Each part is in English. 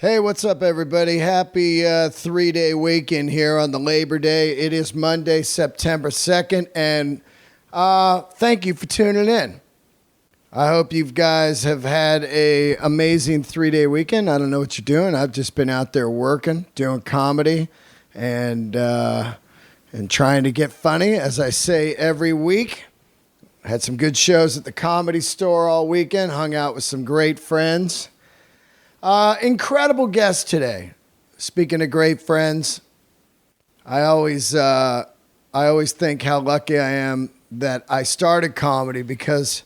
Hey, what's up, everybody? Happy 3-day weekend here on the Labor Day. It is Monday, September 2nd, and thank you for tuning in. I hope you guys have had an amazing 3-day weekend. I don't know what you're doing. I've just been out there working, doing comedy, and trying to get funny, as I say every week. Had some good shows at the Comedy Store all weekend, hung out with some great friends. Incredible guest today. Speaking of great friends, I always think how lucky I am that I started comedy because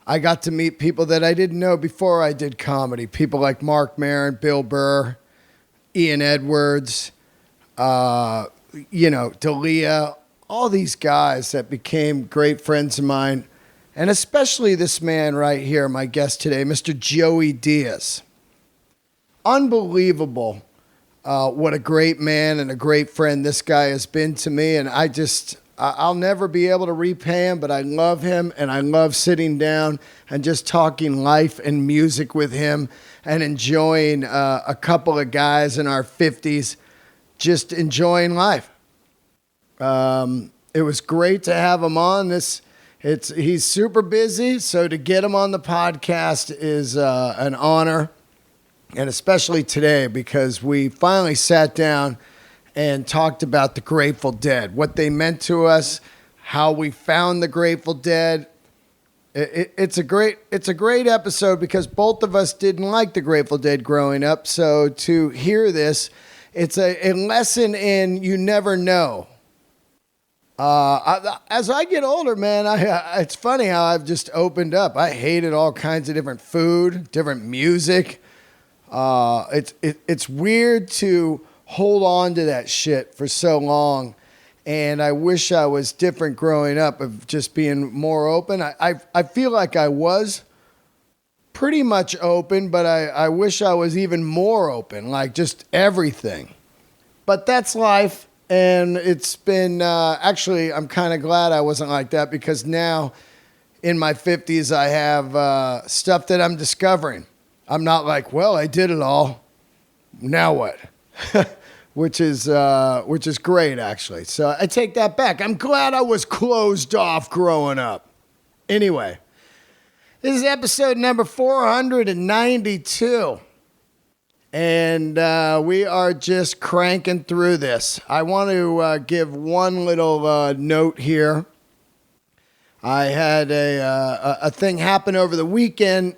I got to meet people that I didn't know before I did comedy. People like Mark Maron, Bill Burr, Ian Edwards, D'Elia, all these guys that became great friends of mine, and especially this man right here, my guest today, Mr. Joey Diaz. Unbelievable what a great man and a great friend this guy has been to me. And I'll never be able to repay him, but I love him. And I love sitting down and just talking life and music with him and enjoying a couple of guys in our 50s, just enjoying life. It was great to have him on. He's super busy. So to get him on the podcast is an honor. And especially today, because we finally sat down and talked about the Grateful Dead, what they meant to us, how we found the Grateful Dead. It's a great episode because both of us didn't like the Grateful Dead growing up. So to hear this, it's a lesson in you never know. As I get older, man, it's funny how I've just opened up. I hated all kinds of different food, different music. It's weird to hold on to that shit for so long, and I wish I was different growing up of just being more open. I feel like I was pretty much open, but I wish I was even more open, like just everything. But that's life, and it's been actually I'm kind of glad I wasn't like that because now in my 50s I have stuff that I'm discovering. I'm not like, well, I did it all. Now what? which is great, actually. So I take that back. I'm glad I was closed off growing up. Anyway, this is episode number 492. And we are just cranking through this. I want to give one little note here. I had a thing happen over the weekend.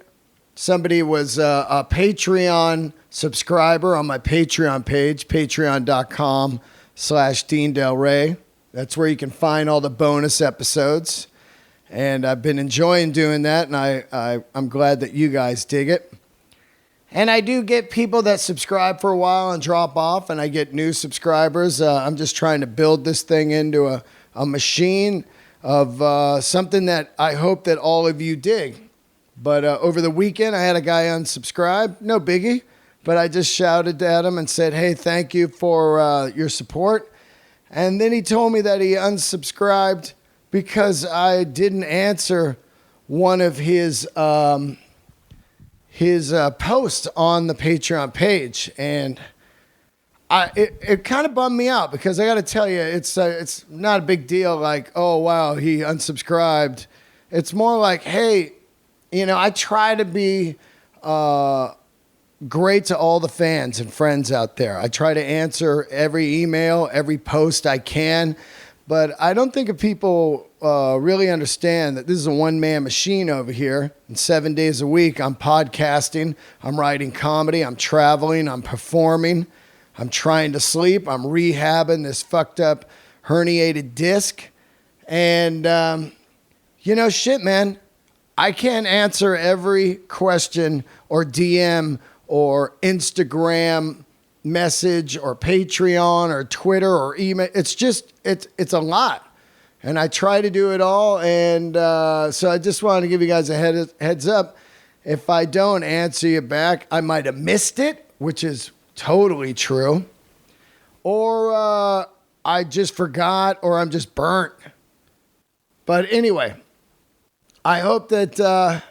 Somebody was a Patreon subscriber on my Patreon page, patreon.com/Dean Del Rey. That's where you can find all the bonus episodes. And I've been enjoying doing that, and I'm glad that you guys dig it. And I do get people that subscribe for a while and drop off, and I get new subscribers. I'm just trying to build this thing into a machine of something that I hope that all of you dig. But over the weekend, I had a guy unsubscribe. No biggie. But I just shouted at him and said, hey, thank you for your support. And then he told me that he unsubscribed because I didn't answer one of his posts on the Patreon page. And it kind of bummed me out because I got to tell you, it's not a big deal like, oh, wow, he unsubscribed. It's more like, hey, I try to be great to all the fans and friends out there. I try to answer every email, every post I can, but I don't think people really understand that this is a one-man machine over here. And 7 days a week, I'm podcasting, I'm writing comedy, I'm traveling, I'm performing, I'm trying to sleep, I'm rehabbing this fucked up herniated disc. And, shit, man. I can't answer every question or DM or Instagram message or Patreon or Twitter or email. It's just, it's a lot. And I try to do it all. And so I just wanted to give you guys a heads up. If I don't answer you back, I might have missed it, which is totally true. Or I just forgot or I'm just burnt. But anyway, I hope that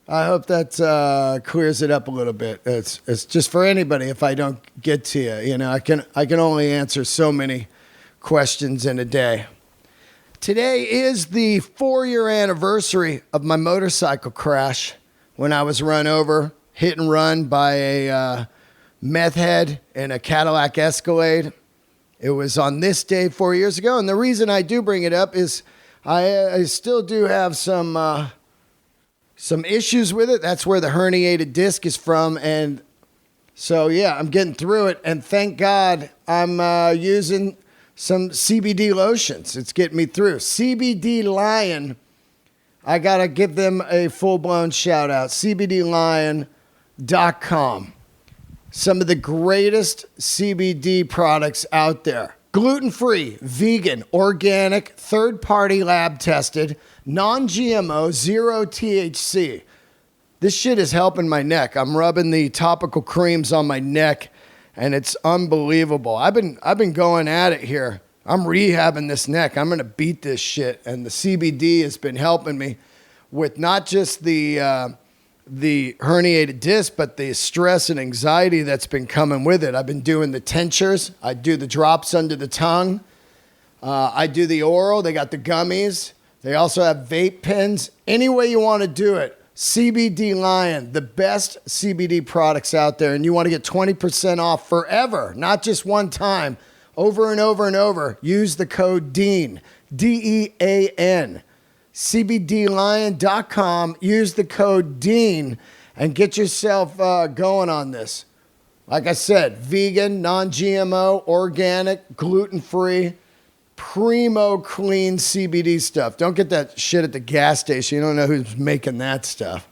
I hope that clears it up a little bit. It's just for anybody. If I don't get to you, you know, I can only answer so many questions in a day. Today is the 4-year anniversary of my motorcycle crash when I was run over, hit and run by a meth head in a Cadillac Escalade. It was on this day 4 years ago, and the reason I do bring it up is I still do have some issues with it. That's where the herniated disc is from, and so yeah, I'm getting through it, and thank God I'm using some CBD lotions. It's getting me through. CBD Lyon, I got to give them a full-blown shout-out. CBDLion.com. Some of the greatest CBD products out there. Gluten-free, vegan, organic, third-party lab-tested, non-GMO, zero THC. This shit is helping my neck. I'm rubbing the topical creams on my neck, and it's unbelievable. I've been going at it here. I'm rehabbing this neck. I'm going to beat this shit. And the CBD has been helping me with not just the herniated disc, but the stress and anxiety that's been coming with it. I've been doing the tinctures. I do the drops under the tongue. I do the oral. They got the gummies. They also have vape pens. Any way you want to do it. CBD Lyon, the best CBD products out there, and you want to get 20% off forever, not just one time, over and over and over. Use the code DEAN, DEAN, CBDLion.com. Use the code DEAN and get yourself going on this. Like I said, vegan, non-GMO, organic, gluten-free, primo clean CBD stuff. Don't get that shit at the gas station. You don't know who's making that stuff.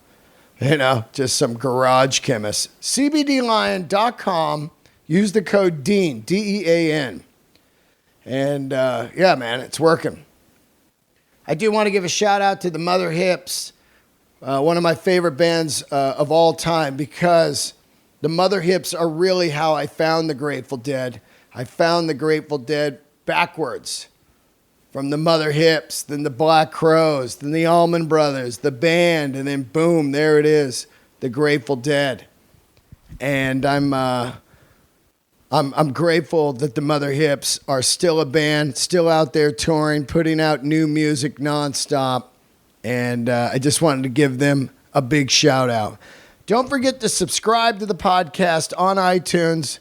You know, just some garage chemist. CBDLion.com. Use the code DEAN, DEAN. And yeah, man, it's working. I do want to give a shout out to the Mother Hips, one of my favorite bands of all time, because the Mother Hips are really how I found the Grateful Dead. I found the Grateful Dead backwards, from the Mother Hips, then the Black Crowes, then the Allman Brothers, the band, and then boom, there it is, the Grateful Dead. And I'm grateful that the Mother Hips are still a band, still out there touring, putting out new music nonstop, and I just wanted to give them a big shout out. Don't forget to subscribe to the podcast on iTunes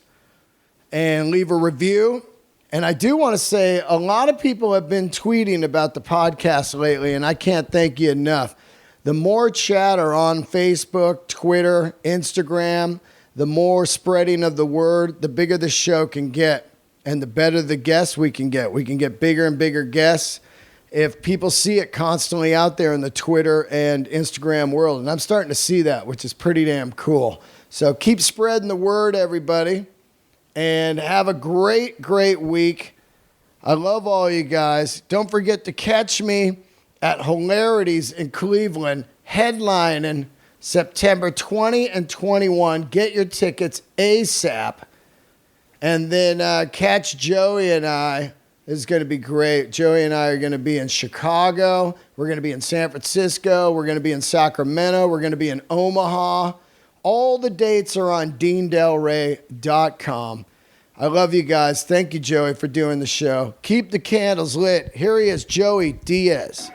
and leave a review. And I do want to say a lot of people have been tweeting about the podcast lately, and I can't thank you enough. The more chatter on Facebook, Twitter, Instagram, the more spreading of the word, the bigger the show can get, and the better the guests we can get. We can get bigger and bigger guests if people see it constantly out there in the Twitter and Instagram world. And I'm starting to see that, which is pretty damn cool. So keep spreading the word, everybody. And have a great, great week. I love all you guys. Don't forget to catch me at Hilarities in Cleveland, headlining September 20 and 21. Get your tickets ASAP. And then catch Joey and I. This is going to be great. Joey and I are going to be in Chicago. We're going to be in San Francisco. We're going to be in Sacramento. We're going to be in Omaha. All the dates are on DeanDelRey.com. I love you guys. Thank you, Joey, for doing the show. Keep the candles lit. Here he is, Joey Diaz.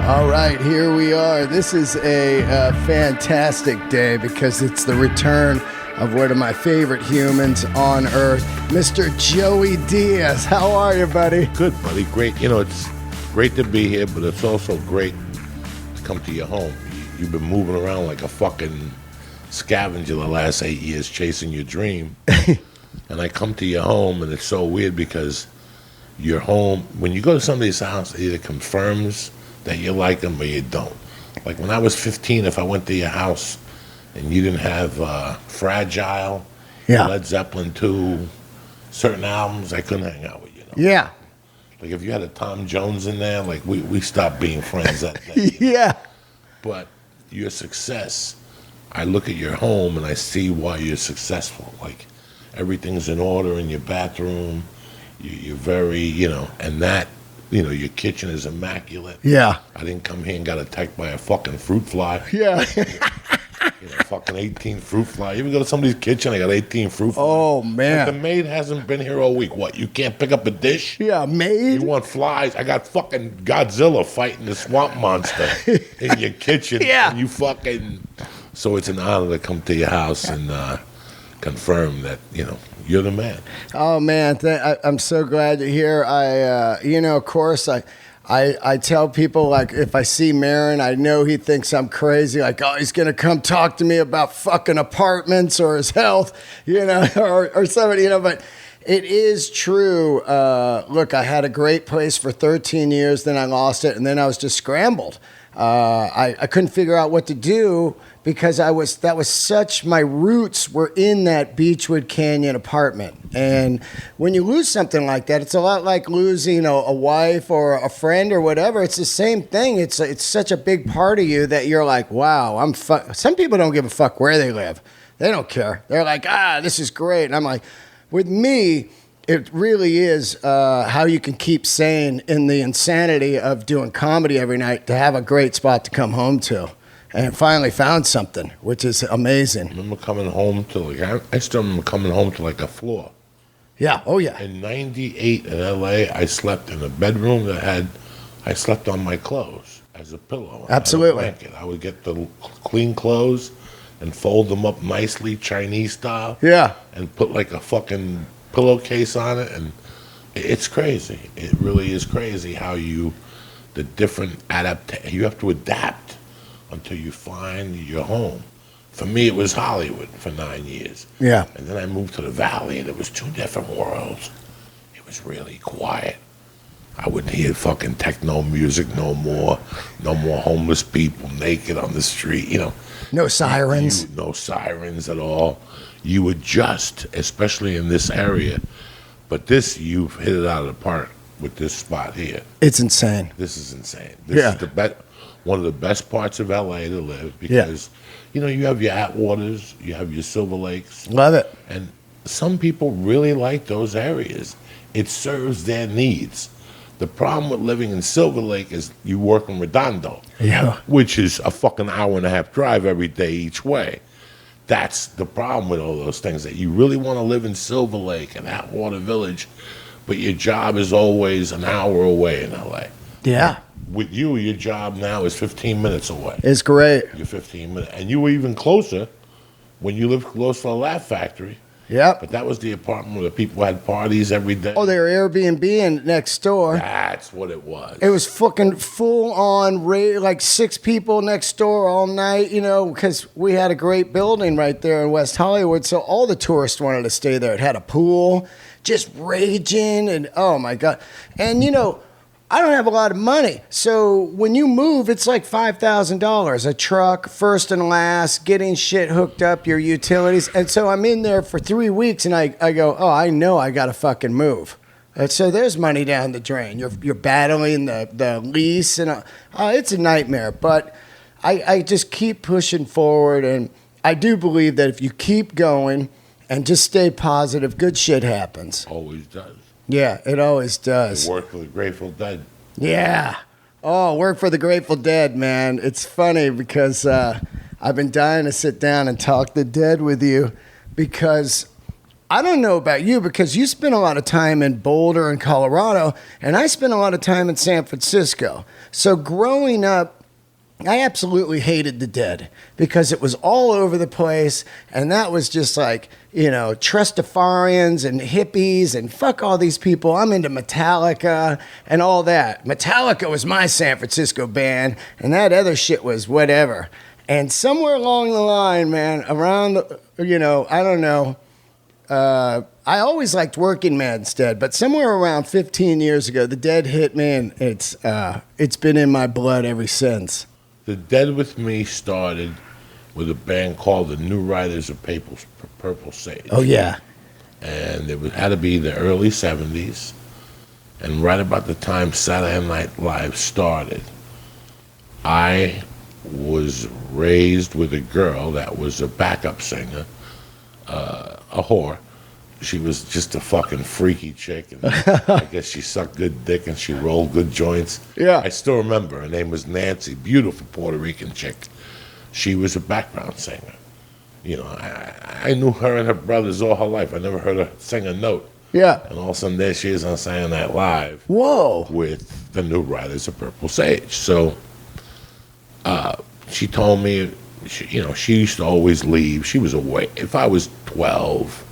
All right, here we are. This is a fantastic day because it's the return of one of my favorite humans on earth, Mr. Joey Diaz. How are you, buddy? Good, buddy. Great. You know, it's great to be here, but it's also great to come to your home. You've been moving around like a fucking scavenger the last 8 years chasing your dream. And I come to your home, and it's so weird because your home, when you go to somebody's house, it either confirms that you like them or you don't. Like when I was 15, if I went to your house and you didn't have Fragile, Led Zeppelin 2, certain albums, I couldn't hang out with you. Yeah. Like if you had a Tom Jones in there, like we stopped being friends that day. Yeah. But your success, I look at your home and I see why you're successful. Like everything's in order in your bathroom. You're very, and that, your kitchen is immaculate. Yeah. I didn't come here and got attacked by a fucking fruit fly. Yeah. Fucking 18 fruit fly. You ever go to somebody's kitchen? I got 18 fruit flies. Oh, man. Like the maid hasn't been here all week. What? You can't pick up a dish? Yeah, maid. You want flies? I got fucking Godzilla fighting the swamp monster in your kitchen. Yeah. And you fucking. So it's an honor to come to your house and confirm that you're the man. Oh man, I'm so glad you're here. Of course, I tell people, like, if I see Marin, I know he thinks I'm crazy. Like, oh, he's gonna come talk to me about fucking apartments or his health, or somebody, But it is true. Look, I had a great place for 13 years, then I lost it, and then I was just scrambled. I couldn't figure out what to do because my roots were in that Beechwood Canyon apartment. And when you lose something like that, it's a lot like losing a wife or a friend or whatever. It's the same thing. It's such a big part of you that you're like, wow, some people don't give a fuck where they live. They don't care. They're like, this is great. And I'm like, with me, it really is how you can keep sane in the insanity of doing comedy every night to have a great spot to come home to. And finally found something, which is amazing. I remember coming home to I still remember coming home to a floor. Yeah, oh yeah. In 98 in LA, I slept in a bedroom I slept on my clothes as a pillow. Absolutely. I would get the clean clothes and fold them up nicely, Chinese style. Yeah. And put a fucking pillowcase on it, and it's crazy. It really is crazy how you have to adapt until you find your home. For me, it was Hollywood for 9 years. Yeah. And then I moved to the Valley, and it was two different worlds. It was really quiet. I wouldn't hear fucking techno music no more. No more homeless people naked on the street, No sirens. No sirens at all. You adjust, especially in this area. But you've hit it out of the park with this spot here. It's insane. This is insane. This is one of the best parts of LA to live because, you have your Atwaters, you have your Silver Lakes. Love it. And some people really like those areas. It serves their needs. The problem with living in Silver Lake is you work in Redondo, which is a fucking hour and a half drive every day each way. That's the problem with all those things, that you really want to live in Silver Lake and Atwater Village, but your job is always an hour away in LA. Yeah. With you, your job now is 15 minutes away. It's great. You're 15 minutes. And you were even closer when you lived close to the Laugh Factory. Yep. But that was the apartment where the people had parties every day. Oh, they were Airbnb next door. That's what it was. It was fucking full on, like 6 people next door all night, because we had a great building right there in West Hollywood. So all the tourists wanted to stay there. It had a pool, just raging, and oh my God. And I don't have a lot of money. So when you move, it's like $5,000. A truck, first and last, getting shit hooked up, your utilities. And so I'm in there for 3 weeks, and I go, oh, I know I got to fucking move. And so there's money down the drain. You're battling the lease, and it's a nightmare. But I just keep pushing forward, and I do believe that if you keep going and just stay positive, good shit happens. Always does. Yeah, it always does. Work for the Grateful Dead. Yeah. Oh, work for the Grateful Dead, man. It's funny because I've been dying to sit down and talk the Dead with you because I don't know about you because you spend a lot of time in Boulder and Colorado, and I spent a lot of time in San Francisco. So growing up, I absolutely hated the Dead because it was all over the place, and that was just like, Trustafarians and hippies and fuck all these people. I'm into Metallica and all that. Metallica was my San Francisco band, and that other shit was whatever. And somewhere along the line, man, around, I don't know, I always liked Working Man's Dead, but somewhere around 15 years ago, the Dead hit me, and it's been in my blood ever since. The Dead with me started with a band called the New Riders of Purple Sage. Oh, yeah. And it had to be the early 70s. And right about the time Saturday Night Live started, I was raised with a girl that was a backup singer, a whore. she was just a fucking freaky chick, and I guess she sucked good dick and she rolled good joints. Yeah. I still remember her name was Nancy, beautiful Puerto Rican chick. She was a background singer. You know, I knew her and her brothers all her life. I never heard her sing a note. Yeah. And all of a sudden there she is on Saturday Night Live. Whoa. With the new Riders of Purple Sage. So she told me, she used to always leave. She was away. If I was 12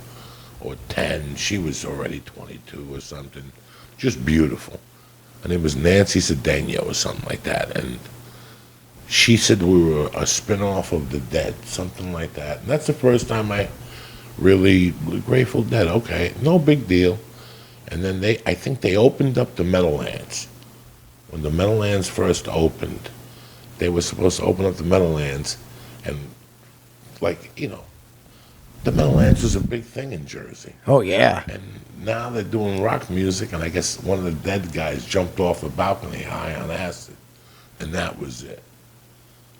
or 10, she was already 22 or something. Just beautiful. Her name was Nancy Cedeno or something like that. And she said we were a spinoff of the Dead, something like that. And that's the first time I really, Grateful Dead, okay, no big deal. And then I think they opened up the Meadowlands. When the Meadowlands first opened, they were supposed to open up the Meadowlands, and the Meadowlands was a big thing in Jersey. Oh, yeah. And now they're doing rock music, and I guess one of the Dead guys jumped off a balcony high on acid, and that was it.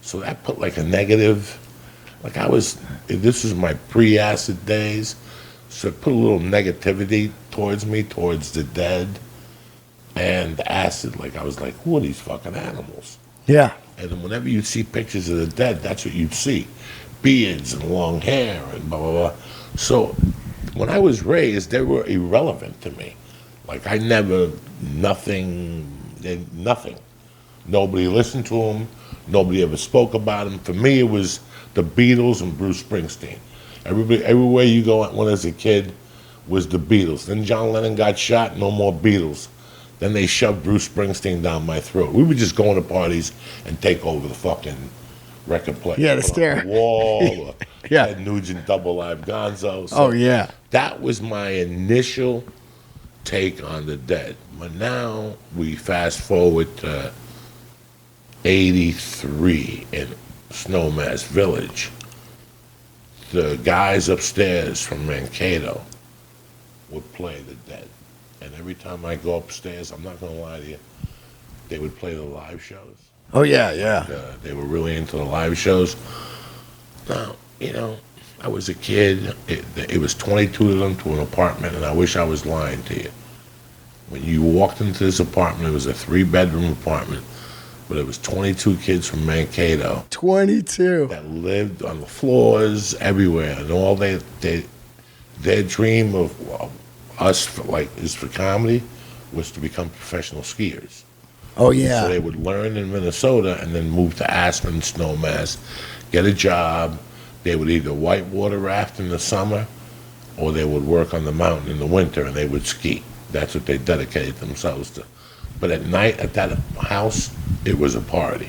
So that put like a negative, this was my pre-acid days, so it put a little negativity towards me, towards the Dead and acid. Like, I was like, who are these fucking animals? Yeah. And then whenever you'd see pictures of the Dead, that's what you'd see. Beards and long hair and blah, blah, blah. So when I was raised, they were irrelevant to me. Like, nothing. Nobody listened to them. Nobody ever spoke about them. For me, it was the Beatles and Bruce Springsteen. Everywhere you go when as a kid was the Beatles. Then John Lennon got shot, no more Beatles. Then they shoved Bruce Springsteen down my throat. We would just go into parties and take over the fucking record player. Yeah, the stair. Wall, or Yeah. Ted Nugent, Double Live Gonzo. So Oh, yeah. that was my initial take on the Dead. But now we fast forward to 83 in Snowmass Village. The guys upstairs from Mankato would play the Dead. And every time I go upstairs, I'm not going to lie to you, they would play the live shows. Oh, yeah, yeah. They were really into the live shows. Now, I was a kid. It was 22 of them to an apartment, and I wish I was lying to you. When you walked into this apartment, it was a 3-bedroom apartment, but it was 22 kids from Mankato. 22. That lived on the floors everywhere, and all their dream of us for comedy was to become professional skiers. Oh, yeah. So they would learn in Minnesota and then move to Aspen, Snowmass, get a job. They would either whitewater raft in the summer or they would work on the mountain in the winter and they would ski. That's what they dedicated themselves to. But at night at that house, it was a party.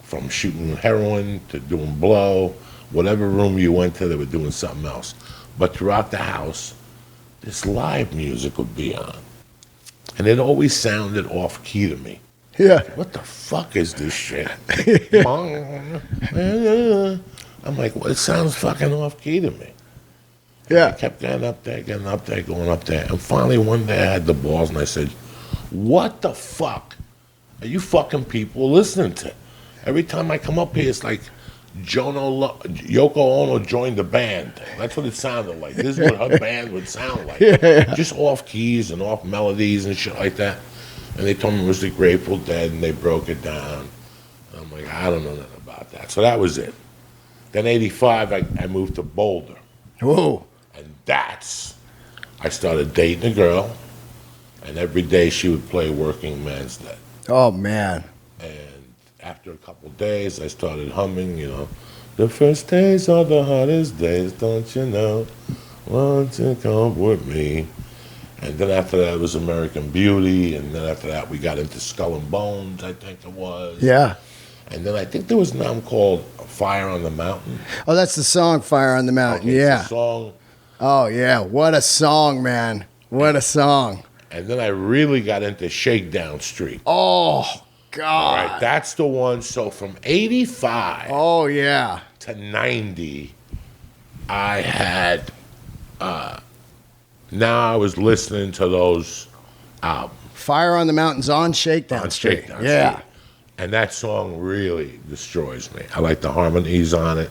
From shooting heroin to doing blow, whatever room you went to, they were doing something else. But throughout the house, this live music would be on. And it always sounded off-key to me. Yeah. What the fuck is this shit? I'm like, well, it sounds fucking off-key to me. Yeah. I kept going up there. And finally one day I had the balls and I said, what the fuck are you fucking people listening to? Every time I come up here, it's like Yoko Ono joined the band. That's what it sounded like. This is what her band would sound like. Yeah. Just off keys and off melodies and shit like that. And they told me it was the Grateful Dead, and they broke it down. And I'm like, I don't know nothing about that. So that was it. Then 85, I moved to Boulder. Whoa. And I started dating a girl, and every day she would play Working Man's Dead. Oh, man. And after a couple days, I started humming, the first days are the hardest days, don't you know? Won't you come with me? And then after that, it was American Beauty, and then after that, we got into Skull and Bones, I think it was. Yeah. And then I think there was an album called Fire on the Mountain. Oh, that's the song, Fire on the Mountain. Okay, Yeah. it's a song. Oh, yeah. What a song, man. What a song. And then I really got into Shakedown Street. Oh, God. All right, that's the one. So from 85 Oh, yeah. to 90, I had, now I was listening to those albums. Fire on the Mountain's on Shakedown On Street. Shakedown Yeah. Street. And that song really destroys me. I like the harmonies on it.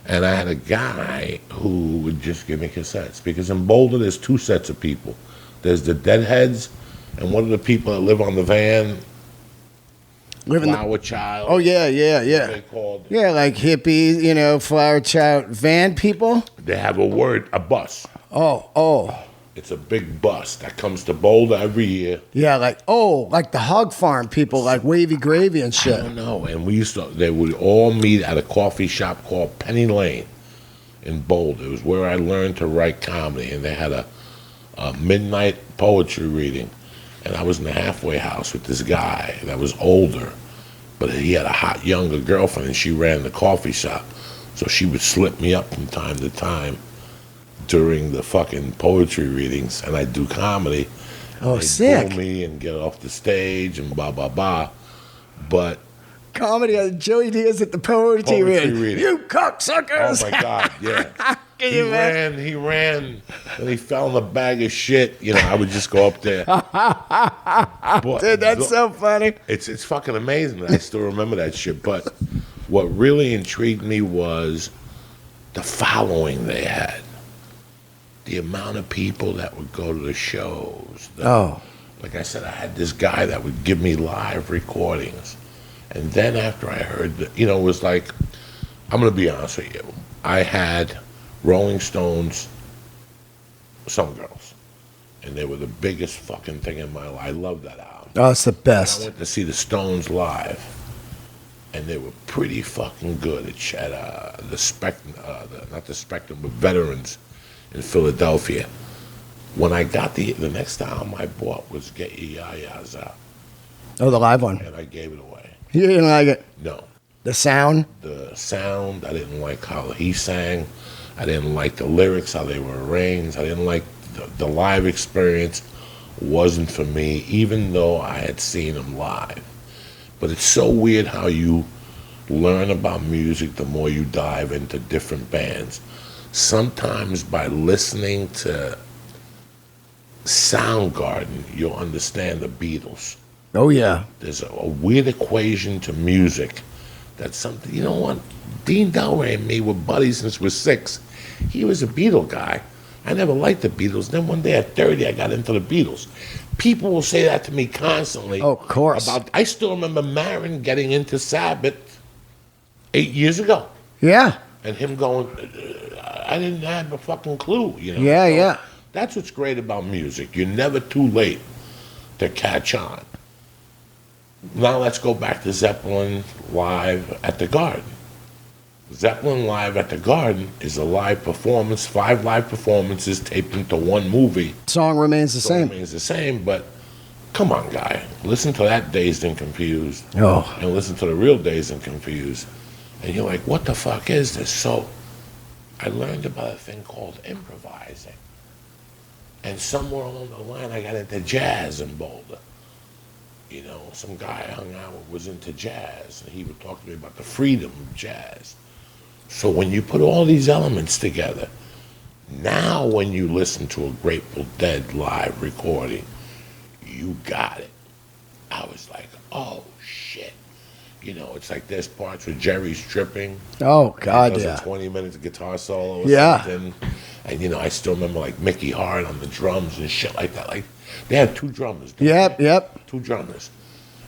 And I had a guy who would just give me cassettes. Because in Boulder, there's two sets of people. There's the deadheads, and one of the people that live on the van, Flower Child. Oh, yeah. They called. Yeah, like hippies, Flower Child van people. They have a bus. Oh. It's a big bus that comes to Boulder every year. Yeah, like the hog farm people, like Wavy Gravy and shit. I don't know. And they would all meet at a coffee shop called Penny Lane in Boulder. It was where I learned to write comedy. And they had a midnight poetry reading. And I was in the halfway house with this guy that was older. But he had a hot younger girlfriend, and she ran the coffee shop. So she would slip me up from time to time during the fucking poetry readings, and I'd do comedy. Oh, they'd sick. boo me and get off the stage and blah, blah, blah. But comedy on Joey Diaz at the poetry reading. You cocksuckers! Oh, my God, yeah. He ran, and he fell in a bag of shit. I would just go up there. But, dude, that's so funny. It's fucking amazing. I still remember that shit. But what really intrigued me was the following they had. The amount of people that would go to the shows. Like I said, I had this guy that would give me live recordings. And then after I heard, it was like, I'm going to be honest with you. I had Rolling Stones, Some Girls. And they were the biggest fucking thing in my life. I love that album. Oh, it's the best. I went to see the Stones live. And they were pretty fucking good at the Spectrum, not the Spectrum, but Veterans in Philadelphia. When I got the next album I bought was Get Your Yayas Out. Oh, the live one. And I gave it away. You didn't like it? No. The sound? The sound, I didn't like how he sang. I didn't like the lyrics, how they were arranged. I didn't like the live experience. Wasn't for me, even though I had seen him live. But it's so weird how you learn about music the more you dive into different bands. Sometimes by listening to Soundgarden, you'll understand the Beatles. Oh, yeah. There's a weird equation to music that's something, you know what? Dean Delray and me were buddies since we were 6. He was a Beatle guy. I never liked the Beatles. Then one day at 30, I got into the Beatles. People will say that to me constantly. Oh, of course. I still remember Marin getting into Sabbath 8 years ago. Yeah. And him going, I didn't have a fucking clue, Yeah, So yeah. That's what's great about music. You're never too late to catch on. Now let's go back to Zeppelin live at the Garden. Zeppelin live at the Garden is a live performance, 5 live performances taped into one movie. Song remains the same. Remains the same, but come on, guy. Listen to that Dazed and Confused. Oh. And listen to the real Dazed and Confused. And you're like, what the fuck is this? So I learned about a thing called improvising. And somewhere along the line, I got into jazz in Boulder. Some guy I hung out with was into jazz, and he would talk to me about the freedom of jazz. So when you put all these elements together, now when you listen to a Grateful Dead live recording, you got it. I was like, oh, shit. It's like there's parts where Jerry's tripping. Oh, God, does yeah. a 20 minutes guitar solo or Yeah. something. And, I still remember, like, Mickey Hart on the drums and shit like that. Like, they had 2 drummers. Yep. 2 drummers.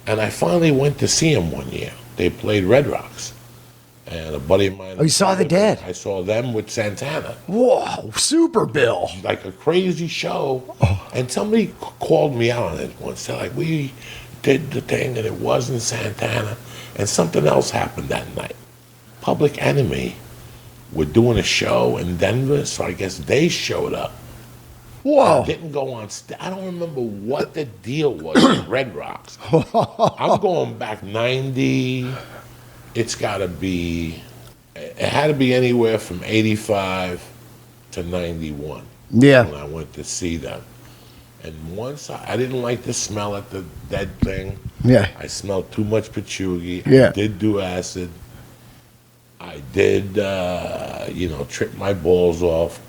And I finally went to see them one year. They played Red Rocks. And a buddy of mine... Oh, you saw the Dead? I saw them with Santana. Whoa, Super Bill. Like a crazy show. Oh. And somebody called me out on it once. They're like, we did the thing and it wasn't Santana. And something else happened that night. Public Enemy were doing a show in Denver, so I guess they showed up. Whoa. Didn't go on I don't remember what the deal was with Red Rocks. I'm going back 90. It's got to be, it had to be anywhere from 85 to 91. Yeah. When I went to see them. And once I didn't like the smell at the Dead thing. Yeah. I smelled too much patchouli. Yeah. I did do acid. I did, trip my balls off.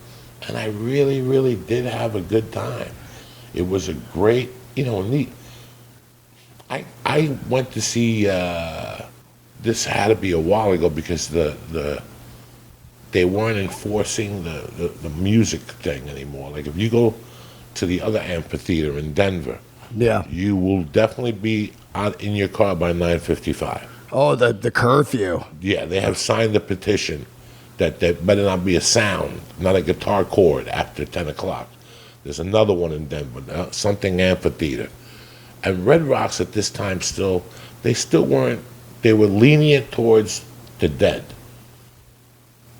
And I really, really did have a good time. It was a great, neat. I went to see, this had to be a while ago because the they weren't enforcing the music thing anymore. Like if you go to the other amphitheater in Denver, Yeah. you will definitely be out in your car by 9:55. Oh, the curfew. Yeah, they have signed a petition that there better not be a sound, not a guitar chord after 10 o'clock. There's another one in Denver, something amphitheater. And Red Rocks at this time they were lenient towards the Dead.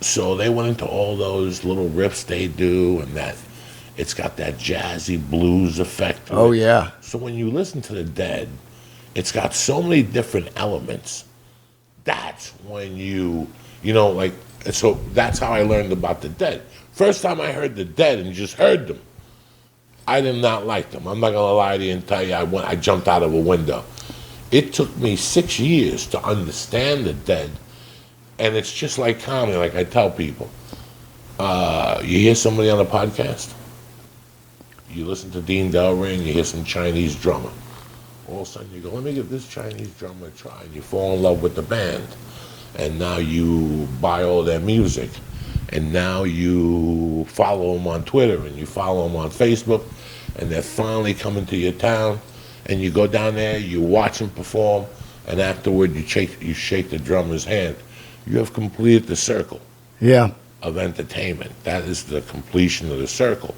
So they went into all those little riffs they do, and that it's got that jazzy blues effect to Oh, it. yeah. So when you listen to the Dead, it's got so many different elements. That's when so that's how I learned about the Dead. First time I heard the Dead and just heard them, I did not like them. I'm not gonna lie to you and tell you I jumped out of a window. It took me 6 years to understand the Dead, and it's just like comedy. Like I tell people, you hear somebody on a podcast, you listen to Dean Delray, and you hear some Chinese drummer. All of a sudden you go, let me give this Chinese drummer a try, and you fall in love with the band, and now you buy all their music, and now you follow them on Twitter, and you follow them on Facebook, and they're finally coming to your town, and you go down there, you watch them perform, and afterward you shake the drummer's hand. You have completed the circle Yeah. of entertainment. That is the completion of the circle.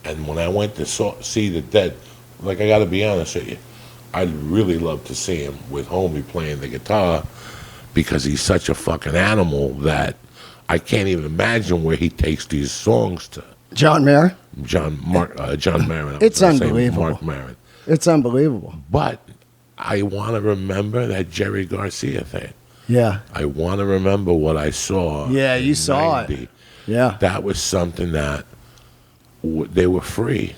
And when I went to see the Dead, like I got to be honest with you, I'd really love to see him with Homie playing the guitar, because he's such a fucking animal that I can't even imagine where he takes these songs to. John Mayer. John Maron. It's unbelievable. Mark Maron. It's unbelievable. But I want to remember that Jerry Garcia thing. Yeah. I want to remember what I saw. Yeah, you in saw 90. it. Yeah. That was something that they were free,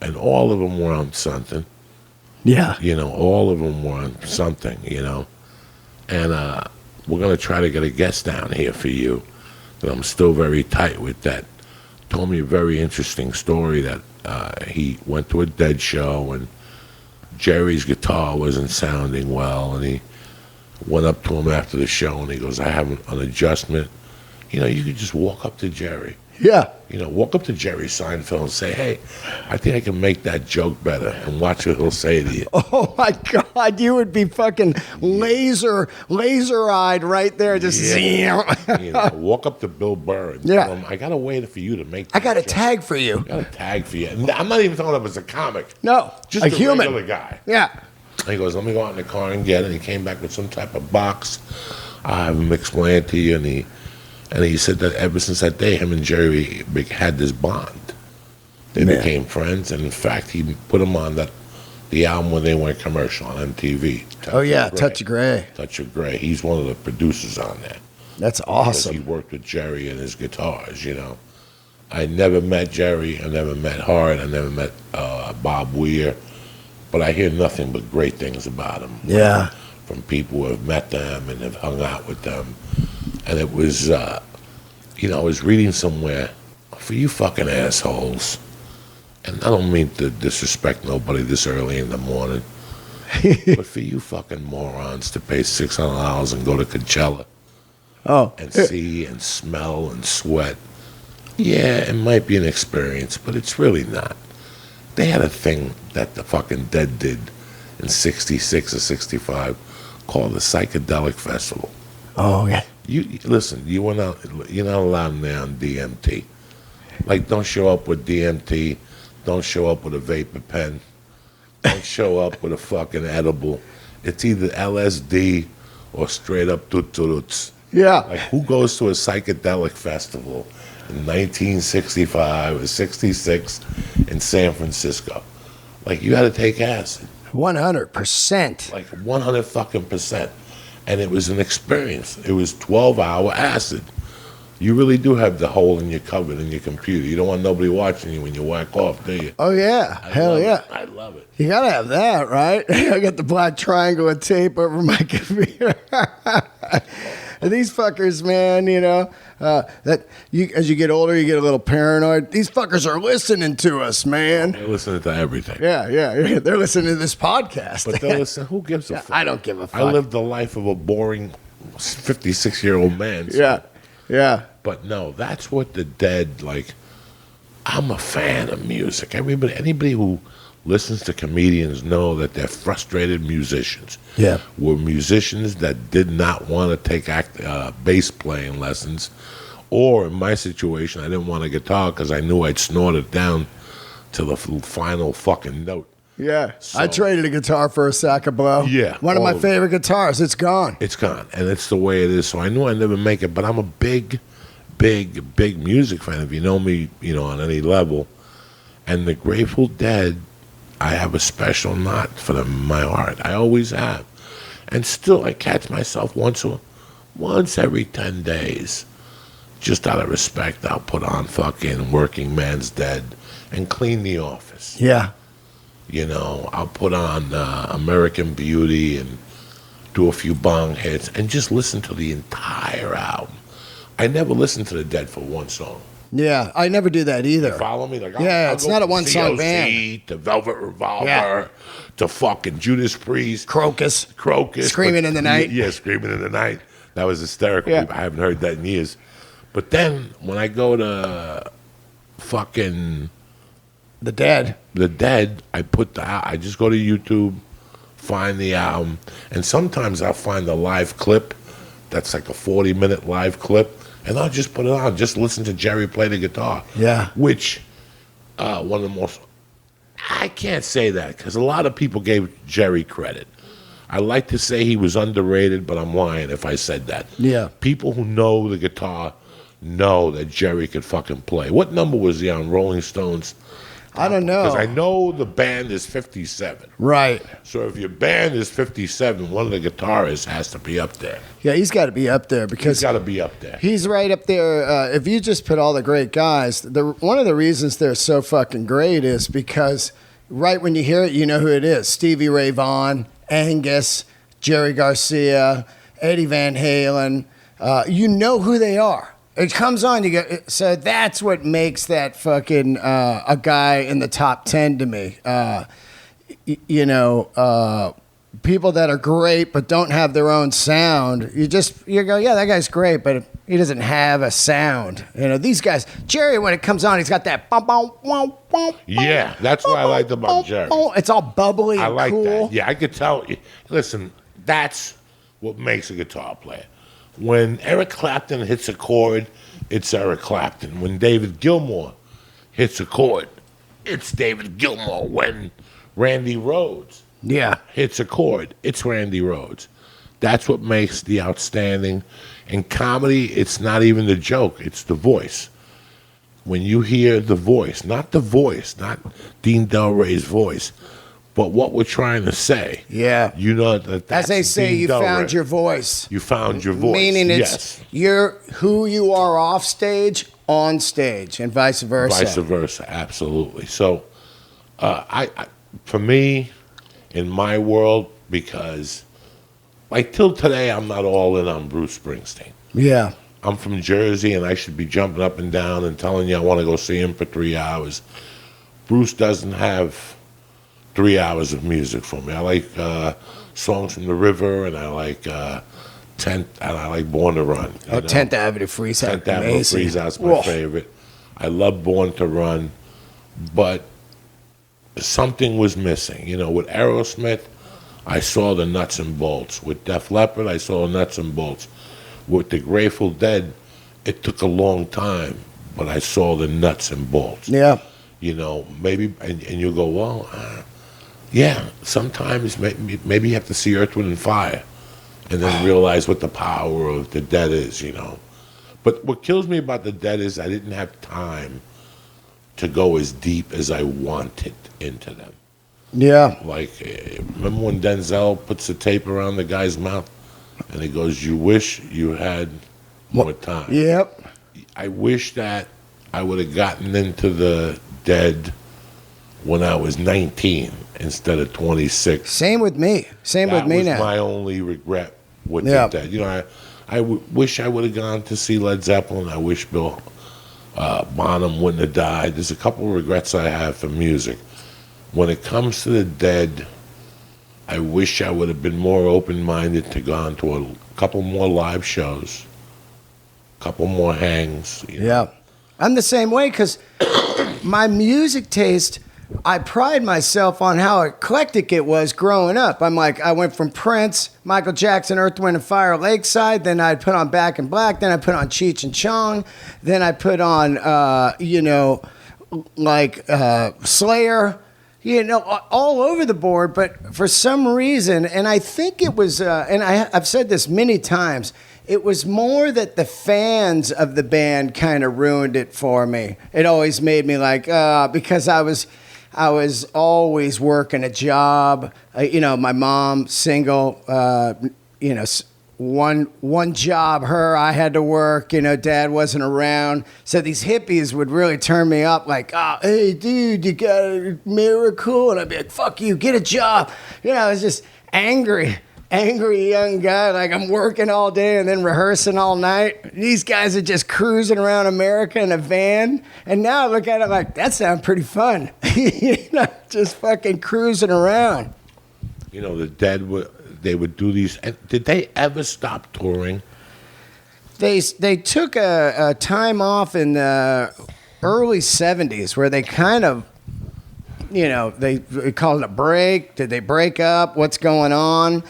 and all of them were on something. Yeah. All of them were on something, And we're going to try to get a guest down here for you that I'm still very tight with, that told me a very interesting story that he went to a Dead show, and Jerry's guitar wasn't sounding well, and he went up to him after the show, and he goes, I have an adjustment. You could just walk up to Jerry. Yeah. Walk up to Jerry Seinfeld and say, hey, I think I can make that joke better, and watch what he'll say to you. Oh my God, you would be fucking laser-eyed right there. Just Walk up to Bill Burr and Yeah. tell him, I gotta wait for you to make I got a joke. tag for you. I got a tag for you. And I'm not even talking about as a comic. No, Just a a human. regular guy. Yeah. And he goes, let me go out in the car and get it. And he came back with some type of box. I have him explain it to you, and he said that ever since that day, him and Jerry had this bond. They became friends, and in fact, he put him on the album when they went commercial on MTV. Touch of Grey. Touch of Grey. He's one of the producers on that. That's Because awesome. he worked with Jerry and his guitars, I never met Jerry. I never met Hart. I never met Bob Weir. But I hear nothing but great things about him. Yeah. From people who have met them and have hung out with them. And it was, I was reading somewhere, for you fucking assholes, and I don't mean to disrespect nobody this early in the morning, but for you fucking morons to pay $600 and go to Coachella and see and smell and sweat, yeah, it might be an experience, but it's really not. They had a thing that the fucking Dead did in 66 or 65 called the Psychedelic Festival. Oh, yeah. Listen, you're not allowed there on DMT. Like, don't show up with DMT. Don't show up with a vapor pen. Don't show up with a fucking edible. It's either LSD or straight up tuturuts. Yeah. Like, who goes to a psychedelic festival in 1965 or 66 in San Francisco? Like, you got to take acid. 100%. Like 100 fucking percent. And it was an experience. It was 12-hour acid. You really do have the hole in your cupboard in your computer. You don't want nobody watching you when you whack off, do you? Oh, yeah. Hell yeah. I love it. You gotta have that, right? I got the black triangle of tape over my computer. And these fuckers, man, as you get older, you get a little paranoid. These fuckers are listening to us, man. They're listening to everything. Yeah. They're listening to this podcast. But they'll listen. Who gives a fuck? I don't give a fuck. I lived the life of a boring 56-year-old man. So Yeah. Yeah. But no, that's what the Dead, like, I'm a fan of music. Anybody who listens to comedians know that they're frustrated musicians. Yeah. Were musicians that did not want to take bass playing lessons, or in my situation, I didn't want a guitar because I knew I'd snort it down to the final fucking note. Yeah. So, I traded a guitar for a sack of blow. Yeah. One of my favorite guitars. It's gone. It's gone, and it's the way it is. So I knew I'd never make it, but I'm a big music fan. If you know me, on any level. And the Grateful Dead, I have a special knot for them in my heart. I always have. And still, I catch myself once every 10 days. Just out of respect, I'll put on fucking Working Man's Dead and clean the office. Yeah. I'll put on American Beauty and do a few bong hits and just listen to the entire album. I never listen to the Dead for one song. Yeah, I never do that either. You follow me? Like, I'll it's go not a from one-song COC band. to Velvet Revolver to fucking Judas Priest. Crocus. Screaming in the Night. Yeah, Screaming in the Night. That was hysterical. Yeah. I haven't heard that in years. But then when I go to fucking The Dead, I just go to YouTube, find the album, and sometimes I'll find a live clip that's like a 40-minute live clip, and I'll just put it on, just listen to Jerry play the guitar. Yeah. Which, one of the most, I can't say that because a lot of people gave Jerry credit. I like to say he was underrated, but I'm lying if I said that. Yeah. People who know the guitar know that Jerry could fucking play. What number was he on Rolling Stones? I don't know. Because I know the band is 57. Right. So if your band is 57, one of the guitarists has to be up there. Yeah, he's got to be up there because He's got to be up there. he's right up there. If you just put all the great guys, one of the reasons they're so fucking great is because right when you hear it, you know who it is. Stevie Ray Vaughan, Angus, Jerry Garcia, Eddie Van Halen. You know who they are. It comes on, so that's what makes that fucking a guy in the top 10 to me. People that are great but don't have their own sound, you go, yeah, that guy's great, but he doesn't have a sound. These guys, Jerry, when it comes on, he's got that bum bum bum bum. Yeah, that's what I liked about Jerry. It's all bubbly and I like cool. that. Yeah, I could tell. Listen, that's what makes a guitar player. When Eric Clapton hits a chord, it's Eric Clapton. When David Gilmour hits a chord, it's David Gilmour. When Randy Rhoads hits a chord, it's Randy Rhoads. That's what makes the outstanding. In comedy, it's not even the joke, it's the voice. When you hear the voice, not Dean Del Rey's voice, but what we're trying to say. Yeah. You know that's as they say, Dean you Del found Rey. your voice. You found your voice. Meaning you're who you are off stage, on stage, and vice versa. Vice versa, absolutely. So, for me, in my world, because like till today, I'm not all in on Bruce Springsteen. Yeah. I'm from Jersey, and I should be jumping up and down and telling you I want to go see him for 3 hours. Bruce doesn't have 3 hours of music for me. I like Songs from the River, and I like 10th, and I like Born to Run. 10th Avenue Freeze Out. 10th Avenue Freeze Out's my favorite. I love Born to Run, but something was missing. With Aerosmith, I saw the nuts and bolts. With Def Leppard, I saw the nuts and bolts. With the Grateful Dead, it took a long time, but I saw the nuts and bolts. Yeah. Maybe, and you go, well, yeah, sometimes maybe you have to see Earth, Wind, and Fire and then realize what the power of the Dead is, But what kills me about the Dead is I didn't have time to go as deep as I wanted into them. Yeah. Like, remember when Denzel puts the tape around the guy's mouth and he goes, you wish you had more time. Yep. I wish that I would have gotten into the Dead when I was 19 instead of 26. Same with me. That now. was my only regret with Yeah. the Dead. I wish I would have gone to see Led Zeppelin. I wish Bill Bonham wouldn't have died. There's a couple of regrets I have for music. When it comes to the Dead, I wish I would have been more open-minded to go on to a couple more live shows, a couple more hangs. Yeah. I'm the same way because my music taste, I pride myself on how eclectic it was growing up. I'm like, I went from Prince, Michael Jackson, Earth, Wind and Fire, Lakeside. Then I'd put on Back in Black. Then I put on Cheech and Chong. Then I put on, Slayer. All over the board. But for some reason, and I think it was, I've said this many times, it was more that the fans of the band kind of ruined it for me. It always made me like, because I was always working a job. My mom, single, one job, I had to work, dad wasn't around. So these hippies would really turn me up like, oh, hey, dude, you got a miracle? And I'd be like, fuck you, get a job. I was just angry young guy. Like, I'm working all day and then rehearsing all night. These guys are just cruising around America in a van. And now I look at it like, that sounds pretty fun. Just fucking cruising around. The Dead they would do these. Did they ever stop touring? They took a time off in the early 70s where they kind of, they called it a break. Did they break up? What's going on?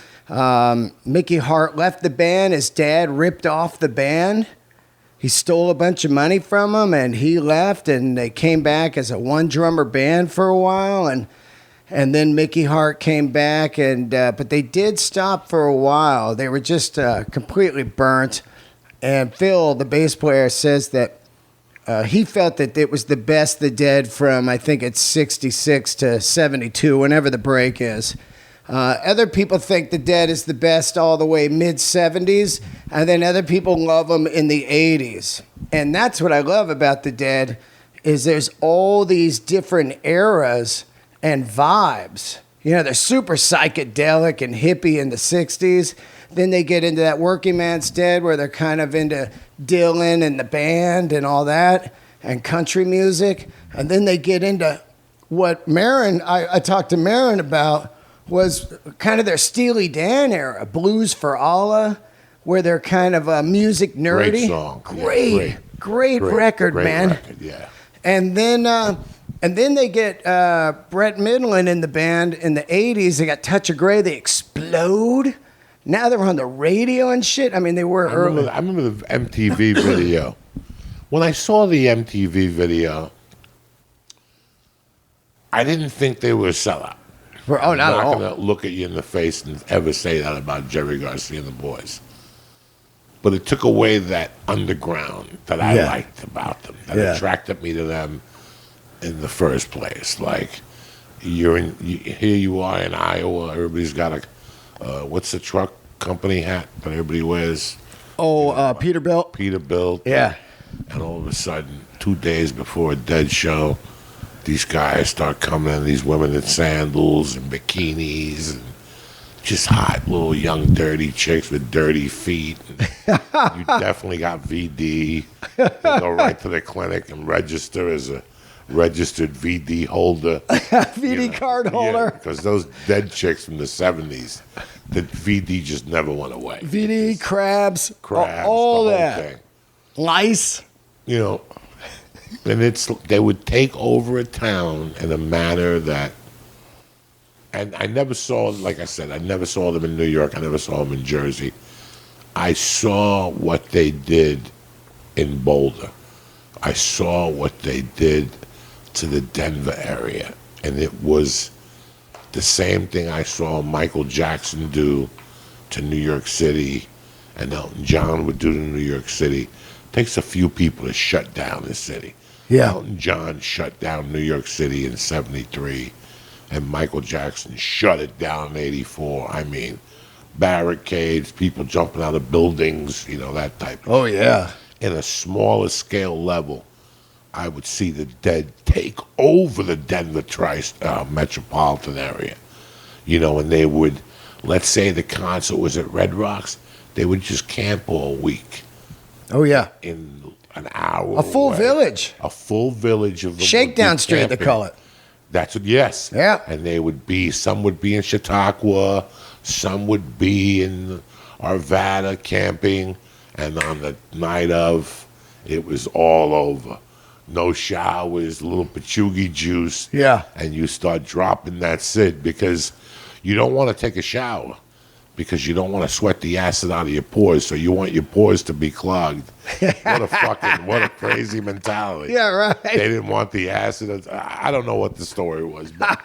Mickey Hart left the band. His dad ripped off the band. He stole a bunch of money from him, and he left, and they came back as a one-drummer band for a while, and then Mickey Hart came back, but they did stop for a while. They were just completely burnt, and Phil, the bass player, says that he felt that it was the best the Dead from, I think it's 66 to 72, whenever the break is. Other people think the Dead is the best all the way mid-70s, and then other people love them in the 80s. And that's what I love about the Dead, is there's all these different eras and vibes. They're super psychedelic and hippie in the 60s. Then they get into that Working Man's Dead where they're kind of into Dylan and the band and all that, and country music. And then they get into what I talked to Marin about, was kind of their Steely Dan era, Blues for Allah, where they're kind of music nerdy. Great song. Great record, man. Record, yeah. And then they get Brett Midland in the band in the 80s. They got Touch of Grey. They explode. Now they're on the radio and shit. I mean, they were early. I remember the MTV video. When I saw the MTV video, I didn't think they were a sellout. Not at all. I'm not going to look at you in the face and ever say that about Jerry Garcia and the boys. But it took away that underground that I liked about them, that attracted me to them in the first place. Like, here you are in Iowa, everybody's got what's the truck company hat that everybody wears? Peterbilt. Peterbilt. Yeah. And all of a sudden, 2 days before a Dead show, these guys start coming in, these women in sandals and bikinis, and just hot little young dirty chicks with dirty feet. You definitely got VD. They go right to the clinic and register as a registered VD holder. VD card holder. Because those Dead chicks from the 70s, the VD just never went away. VD, crabs, all the that. Thing. Lice. And they would take over a town in a manner that, and I never saw, like I said, I never saw them in New York. I never saw them in Jersey. I saw what they did in Boulder. I saw what they did to the Denver area. And it was the same thing I saw Michael Jackson do to New York City and Elton John would do to New York City. It takes a few people to shut down the city. Yeah. Elton John shut down New York City in 73, and Michael Jackson shut it down in 84. I mean, barricades, people jumping out of buildings, that type of thing. Oh, yeah. In a smaller scale level, I would see the Dead take over the Denver metropolitan area. And they would, let's say the concert was at Red Rocks, they would just camp all week. Oh, yeah. In an hour. A full village. A full village of them. Shakedown Street, they call it. That's what, yes. Yeah. And some would be in Chautauqua, some would be in Arvada camping, And on the night of, it was all over. No showers, little pachugi juice. Yeah. And you start dropping that Sid because you don't want to take a shower because you don't want to sweat the acid out of your pores. So you want your pores to be clogged. What a crazy mentality. Yeah, right. They didn't want the acid. I don't know what the story was. But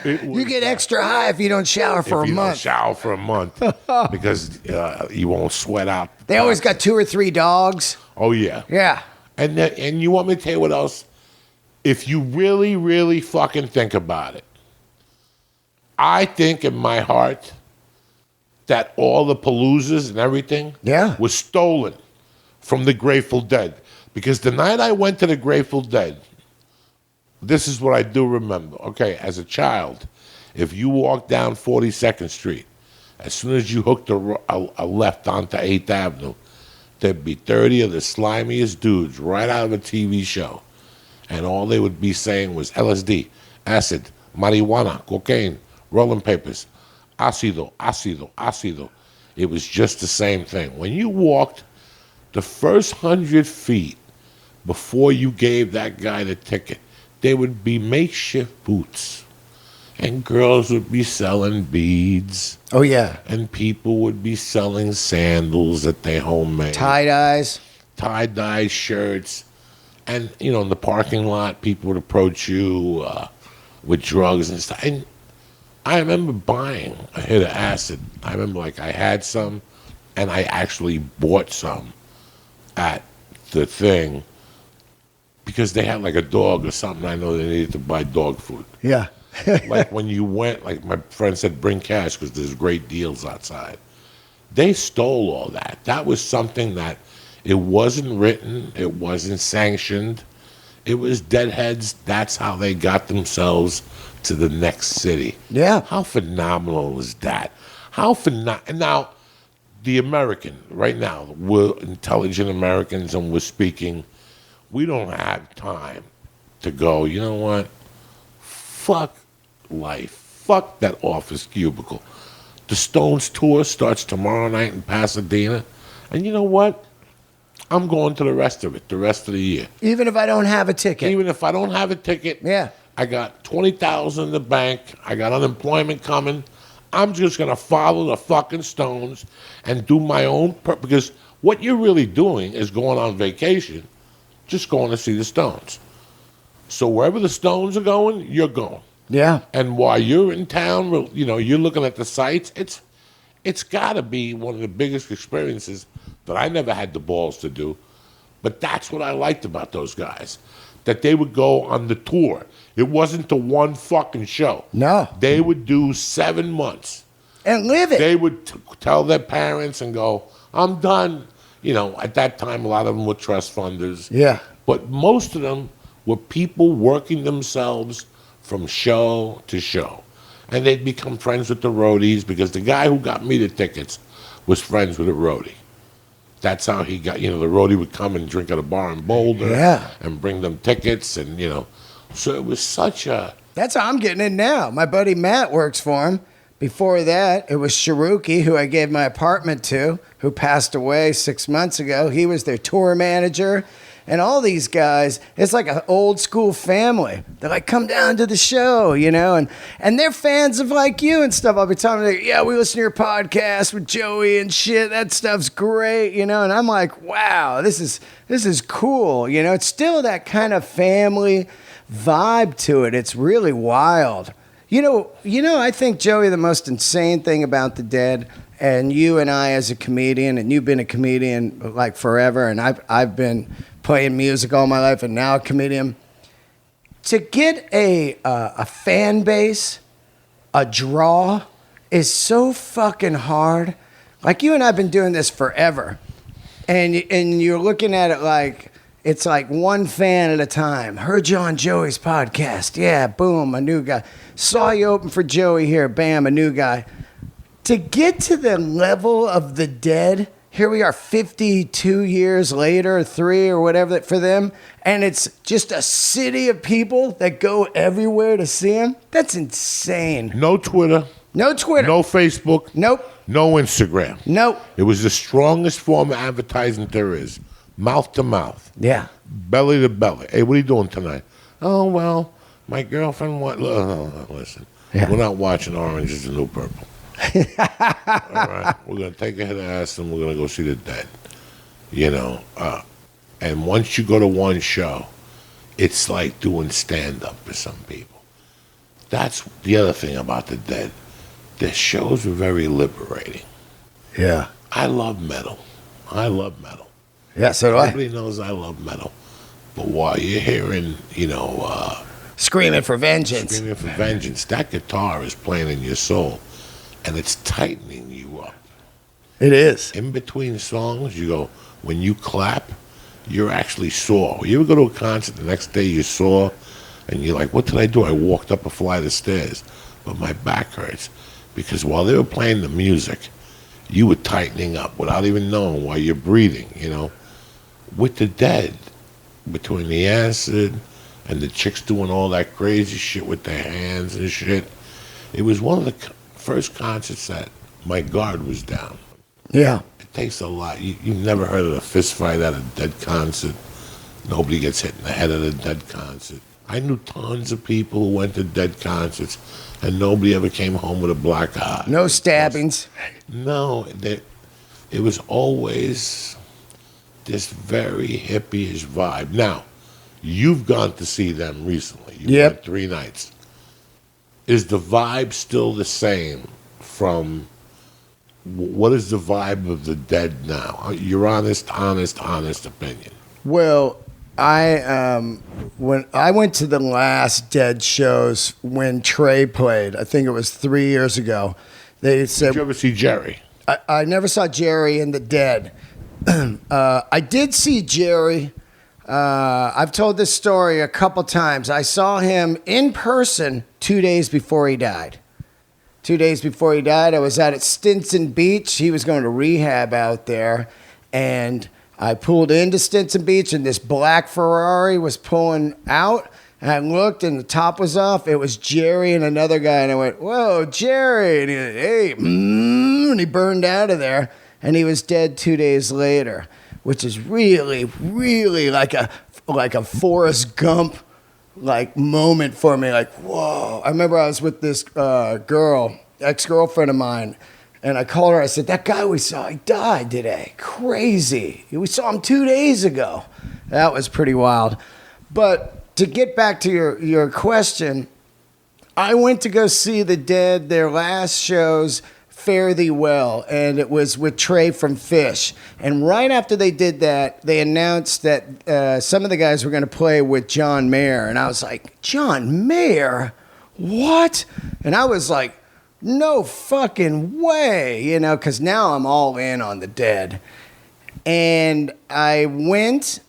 you get extra high if you don't shower for a month. Don't shower for a month because you won't sweat out. They always got 2 or 3 dogs. Oh, yeah. Yeah. And you want me to tell you what else? If you really, really fucking think about it, I think in my heart that all the Paloozas and everything was stolen from the Grateful Dead. Because the night I went to the Grateful Dead, this is what I do remember. Okay, as a child, if you walked down 42nd Street, as soon as you hooked a left onto 8th Avenue, there'd be 30 of the slimiest dudes right out of a TV show. And all they would be saying was LSD, acid, marijuana, cocaine, rolling papers, ácido, ácido, ácido. It was just the same thing. When you walked the first 100 feet before you gave that guy the ticket, there would be makeshift boots. And girls would be selling beads. Oh, yeah. And people would be selling sandals that they homemade. Tie-dyes. Tie-dye shirts. And, in the parking lot, people would approach you with drugs and stuff. And I remember buying a hit of acid. I remember, I had some, and I actually bought some at the thing because they had, a dog or something. I know they needed to buy dog food. Yeah. When you went, my friend said, bring cash because there's great deals outside. They stole all that. That was something that it wasn't written. It wasn't sanctioned. It was deadheads. That's how they got themselves to the next city. Yeah. How phenomenal is that? And now, the American, right now, we're intelligent Americans and we're speaking. We don't have time to go, you know what? Fuck life. Fuck that office cubicle. The Stones tour starts tomorrow night in Pasadena. And you know what? I'm going to the rest of it, the rest of the year. Even if I don't have a ticket. Even if I don't have a ticket. Yeah. I got $20,000 in the bank. I got unemployment coming. I'm just going to follow the fucking Stones and do my own because what you're really doing is going on vacation, just going to see the Stones. So wherever the Stones are going, you're going. Yeah. And while you're in town, you're looking at the sights. It's got to be one of the biggest experiences that I never had the balls to do. But that's what I liked about those guys, that they would go on the tour. It wasn't the one fucking show. No. They would do 7 months. And live it. They would tell their parents and go, I'm done. At that time, a lot of them were trust funders. Yeah. But most of them were people working themselves from show to show. And they'd become friends with the roadies because the guy who got me the tickets was friends with a roadie. That's how he got, the roadie would come and drink at a bar in Boulder and bring them tickets and, So it was such a... That's how I'm getting in now. My buddy Matt works for him. Before that, it was Sharuki, who I gave my apartment to, who passed away 6 months ago. He was their tour manager. And all these guys, it's like an old school family. They're like, come down to the show, and they're fans of you and stuff. I'll be telling them, yeah, we listen to your podcast with Joey and shit. That stuff's great, and I'm like, wow, this is cool. It's still that kind of family vibe to it. It's really wild. I think, Joey, the most insane thing about the Dead, and you and I as a comedian, and you've been a comedian forever, and I've been playing music all my life and now a comedian, to get a fan base, a draw, is so fucking hard. You and I have been doing this forever, and you're looking at it it's like one fan at a time. Heard you on Joey's podcast. Yeah, boom, a new guy. Saw you open for Joey here. Bam, a new guy. To get to the level of the Dead, here we are 52 years later, 3 or whatever for them, and it's just a city of people that go everywhere to see them. That's insane. No Twitter. No Twitter. No Facebook. Nope. No Instagram. Nope. It was the strongest form of advertising there is. Mouth to mouth. Yeah. Belly to belly. Hey, what are you doing tonight? Oh, well, my girlfriend listen. Yeah. We're not watching Orange is the New Purple. All right. We're going to take a hit of ass and we're going to go see the Dead. You know, and once you go to one show, it's like doing stand-up for some people. That's the other thing about the Dead. Their shows were very liberating. Yeah. I love metal. Yeah, so do I. Everybody knows I love metal. But while you're hearing, Screaming for vengeance. that guitar is playing in your soul. And it's tightening you up. It is. In between songs, you go, when you clap, you're actually sore. You ever go to a concert, the next day you're sore, and you're like, what did I do? I walked up a flight of stairs, but my back hurts. Because while they were playing the music, you were tightening up without even knowing while you're breathing, With the Dead, between the acid and the chicks doing all that crazy shit with their hands and shit, it was one of the first concerts that my guard was down. Yeah. It takes a lot. You've never heard of a fist fight at a Dead concert. Nobody gets hit in the head at a Dead concert. I knew tons of people who went to Dead concerts, and nobody ever came home with a black eye. No stabbings. No, it was always this very hippie-ish vibe. Now, you've gone to see them recently. You went 3 nights. Is the vibe still the same from... What is the vibe of the Dead now? Your honest opinion. Well, when I went to the last Dead shows when Trey played, I think it was 3 years ago. They said, did you ever see Jerry? I never saw Jerry in the Dead. I did see Jerry. I've told this story a couple times. I saw him in person 2 days before he died. 2 days before he died, I was out at Stinson Beach. He was going to rehab out there. And I pulled into Stinson Beach, and this black Ferrari was pulling out. And I looked, and the top was off. It was Jerry and another guy. And I went, whoa, Jerry. And he went, hey, and he burned out of there. And he was dead 2 days later, which is really, really like a Forrest Gump moment for me. Like, whoa. I remember I was with this girl, ex-girlfriend of mine, and I called her. I said, that guy we saw, he died today. Crazy. We saw him 2 days ago. That was pretty wild. But to get back to your question, I went to go see the Dead, their last shows, Fare Thee Well, and it was with Trey from Fish. And right after they did that, they announced that some of the guys were going to play with John Mayer. And I was like, John Mayer? What? And I was like, no fucking way, because now I'm all in on the Dead. And I went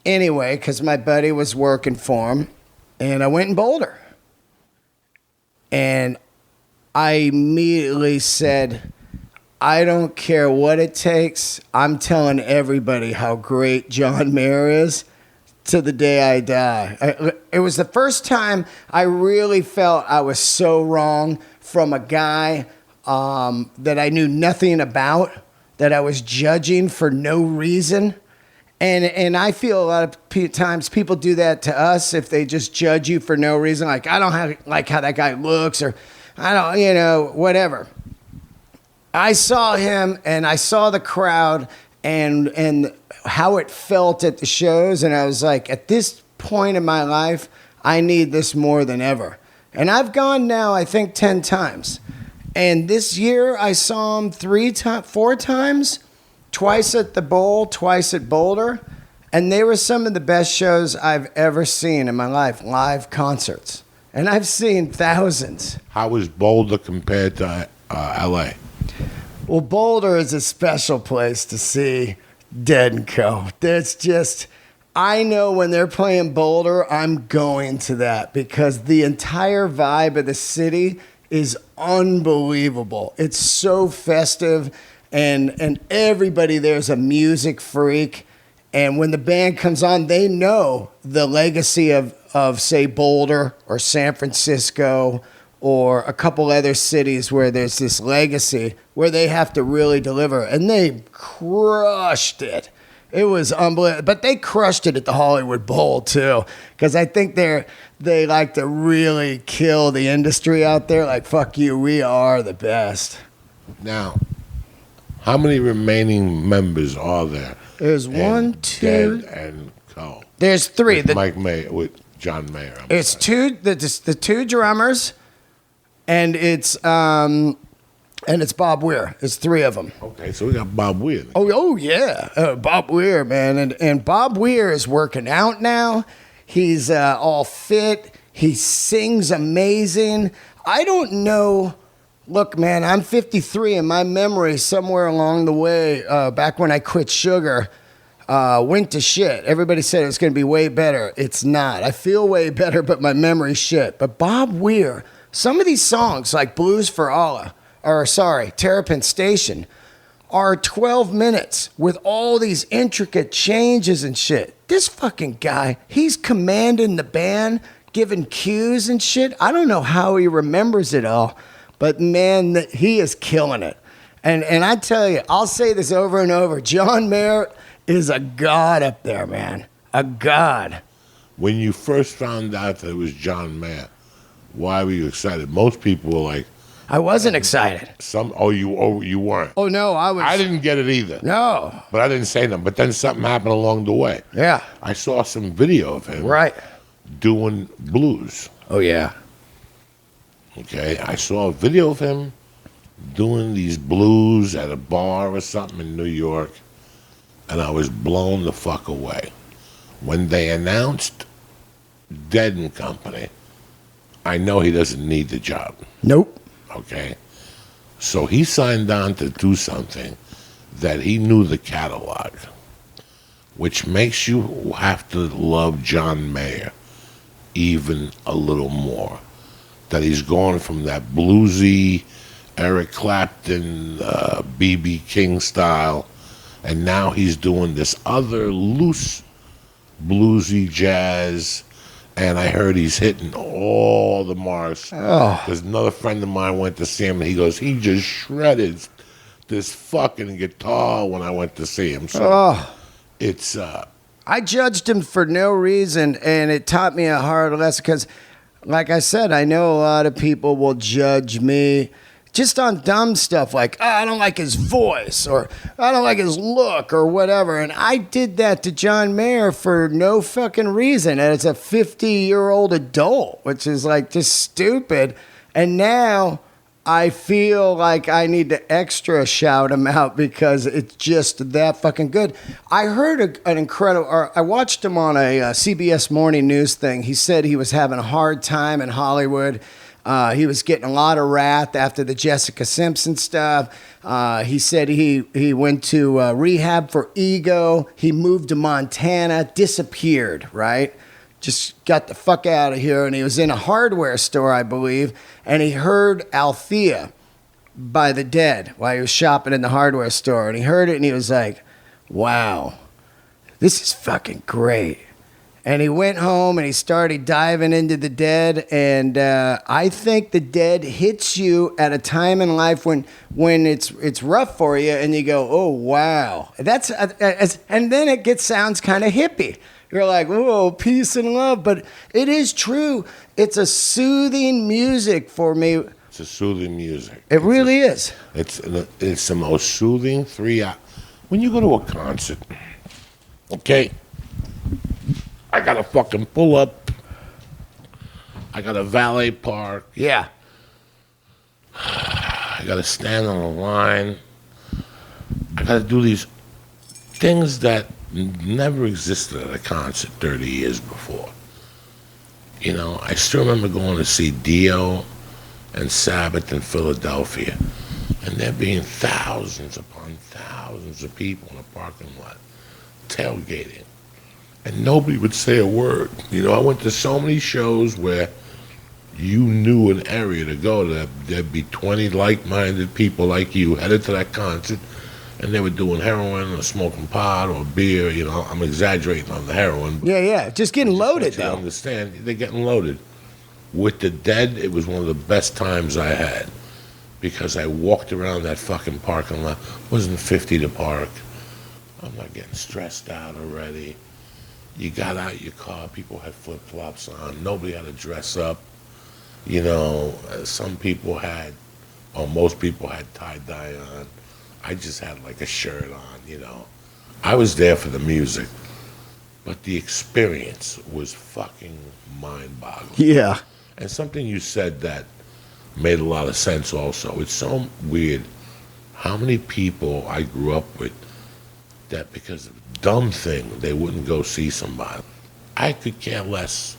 anyway, because my buddy was working for him, and I went in Boulder. And I immediately said, I don't care what it takes. I'm telling everybody how great John Mayer is to the day I die. It was the first time I really felt I was so wrong from a guy that I knew nothing about, that I was judging for no reason. And I feel a lot of times people do that to us if they just judge you for no reason. Like, I don't like how that guy looks, or I don't, whatever. I saw him, and I saw the crowd and how it felt at the shows, and I was like, at this point in my life, I need this more than ever. And I've gone now, I think, 10 times. And this year, I saw him 4 times, twice at the Bowl, twice at Boulder, and they were some of the best shows I've ever seen in my life, live concerts. And I've seen thousands. How is Boulder compared to L.A.? Well, Boulder is a special place to see Dead & Co. There's just, I know when they're playing Boulder, I'm going to that because the entire vibe of the city is unbelievable. It's so festive, and everybody there's a music freak. And when the band comes on, they know the legacy of say, Boulder or San Francisco or a couple other cities where there's this legacy where they have to really deliver, and they crushed it. It was unbelievable, but they crushed it at the Hollywood Bowl too, because I think they like to really kill the industry out there. Like, fuck you, we are the best. Now, how many remaining members are there? There's one, two, Dead and Co. There's three. With Mike Mayer, with John Mayer. It's two. The two drummers, and it's Bob Weir. It's three of them. Okay, so we got Bob Weir. Oh yeah, Bob Weir, man, and Bob Weir is working out now. He's all fit. He sings amazing. I don't know. Look, man, I'm 53, and my memory somewhere along the way, back when I quit sugar, went to shit. Everybody said it was going to be way better. It's not. I feel way better, but my memory's shit. But Bob Weir, some of these songs, like Blues for Allah, Terrapin Station, are 12 minutes with all these intricate changes and shit. This fucking guy, he's commanding the band, giving cues and shit. I don't know how he remembers it all. But, man, he is killing it. And I tell you, I'll say this over and over. John Mayer is a god up there, man. A god. When you first found out that it was John Mayer, why were you excited? Most people were like... I wasn't excited. You weren't. Oh, no, I was... I didn't get it either. No. But I didn't say nothing. But then something happened along the way. Yeah. I saw some video of him. Right. Doing blues. Oh, yeah. Okay, I saw a video of him doing these blues at a bar or something in New York, and I was blown the fuck away. When they announced Dead and Company, I know he doesn't need the job. Nope. Okay? So he signed on to do something that he knew the catalog, which makes you have to love John Mayer even a little more. That he's gone from that bluesy Eric Clapton, B.B. King style, and now he's doing this other loose bluesy jazz, and I heard he's hitting all the marks. Oh. Because another friend of mine went to see him, and he goes, he just shredded this fucking guitar when I went to see him. So it's... I judged him for no reason, and it taught me a hard lesson, because... Like I said, I know a lot of people will judge me just on dumb stuff like, I don't like his voice, or I don't like his look, or whatever. And I did that to John Mayer for no fucking reason. And it's a 50-year-old adult, which is like just stupid. And now I feel like I need to extra shout him out because it's just that fucking good. I heard an incredible, or I watched him on a CBS Morning News thing. He said he was having a hard time in Hollywood. He was getting a lot of wrath after the Jessica Simpson stuff. He said he went to rehab for ego. He moved to Montana, disappeared, right? Just got the fuck out of here, and he was in a hardware store, I believe, and he heard Althea by the Dead while he was shopping in the hardware store, and he heard it, and he was like, wow, this is fucking great. And he went home, and he started diving into the Dead, and I think the Dead hits you at a time in life when it's rough for you, and you go, oh, wow. That's and then it sounds kind of hippie. You're like, whoa, peace and love. But it is true. It's a soothing music for me. It's a soothing music. It really is. It's the most soothing 3 hours. When you go to a concert, okay, I got to fucking pull up. I got to valet park. Yeah. I got to stand on the line. I got to do these things that never existed at a concert 30 years before. You know, I still remember going to see Dio and Sabbath in Philadelphia, and there being thousands upon thousands of people in a parking lot tailgating, and nobody would say a word. You know, I went to so many shows where you knew an area to go to. There'd be 20 like-minded people like you headed to that concert, and they were doing heroin or smoking pot or beer. You know, I'm exaggerating on the heroin. Yeah, just getting loaded, though. I understand, they're getting loaded. With the Dead, it was one of the best times I had because I walked around that fucking parking lot. It wasn't 50 to park. I'm not getting stressed out already. You got out your car, people had flip-flops on, nobody had to dress up. You know, some people had, or most people had tie-dye on. I just had like a shirt on, you know. I was there for the music, but the experience was fucking mind-boggling. Yeah. And something you said that made a lot of sense also. It's so weird how many people I grew up with that because of a dumb thing, they wouldn't go see somebody. I could care less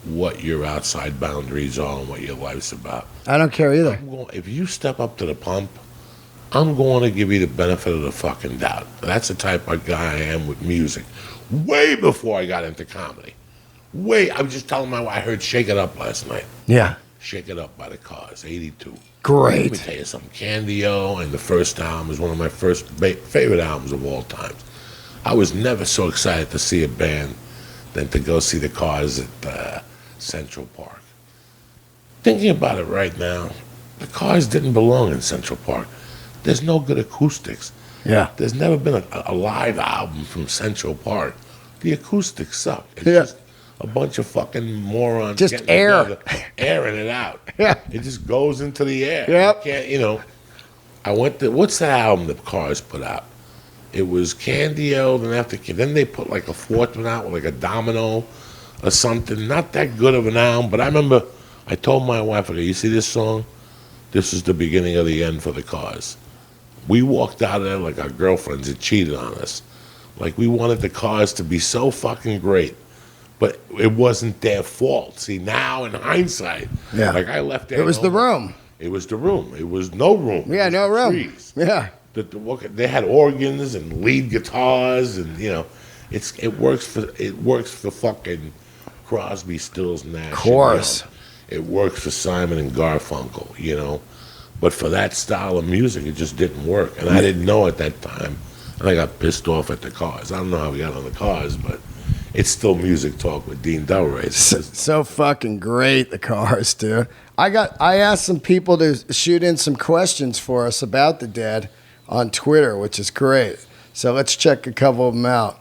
what your outside boundaries are and what your life's about. I don't care either. If you step up to the pump, I'm going to give you the benefit of the fucking doubt. That's the type of guy I am with music. Way before I got into comedy. I was just telling my wife, I heard Shake It Up last night. Yeah. Shake It Up by the Cars, 82. Great. Let me tell you something. Candy-O and the first album is one of my first favorite albums of all time. I was never so excited to see a band than to go see the Cars at Central Park. Thinking about it right now, the Cars didn't belong in Central Park. There's no good acoustics. Yeah. There's never been a live album from Central Park. The acoustics suck. It's Yeah. just a bunch of fucking morons Just getting air. together, airing it out. Yeah. It just goes into the air. Yep. You can't, you know. I went to, what's that album the Cars put out? It was Candy-O, then they put like a fourth one out with like a Domino or something. Not that good of an album, but I remember I told my wife, I go, you see this song? This is the beginning of the end for the Cars. We walked out of there like our girlfriends had cheated on us. Like we wanted the Cars to be so fucking great. But it wasn't their fault. See, now in hindsight, Yeah. like I left there. It was the room. It was the room. It was no room. Yeah, It was no the room. trees. Yeah. They had organs and lead guitars, and you know, it works for fucking Crosby, Stills, Nash. Of course. And Young. It works for Simon and Garfunkel, you know, but for that style of music, it just didn't work, and I didn't know at that time, and I got pissed off at the Cars. I don't know how we got on the Cars, but it's still music talk with Dean Delray. So fucking great, the Cars, dude. I asked some people to shoot in some questions for us about the Dead on Twitter, which is great. So let's check a couple of them out.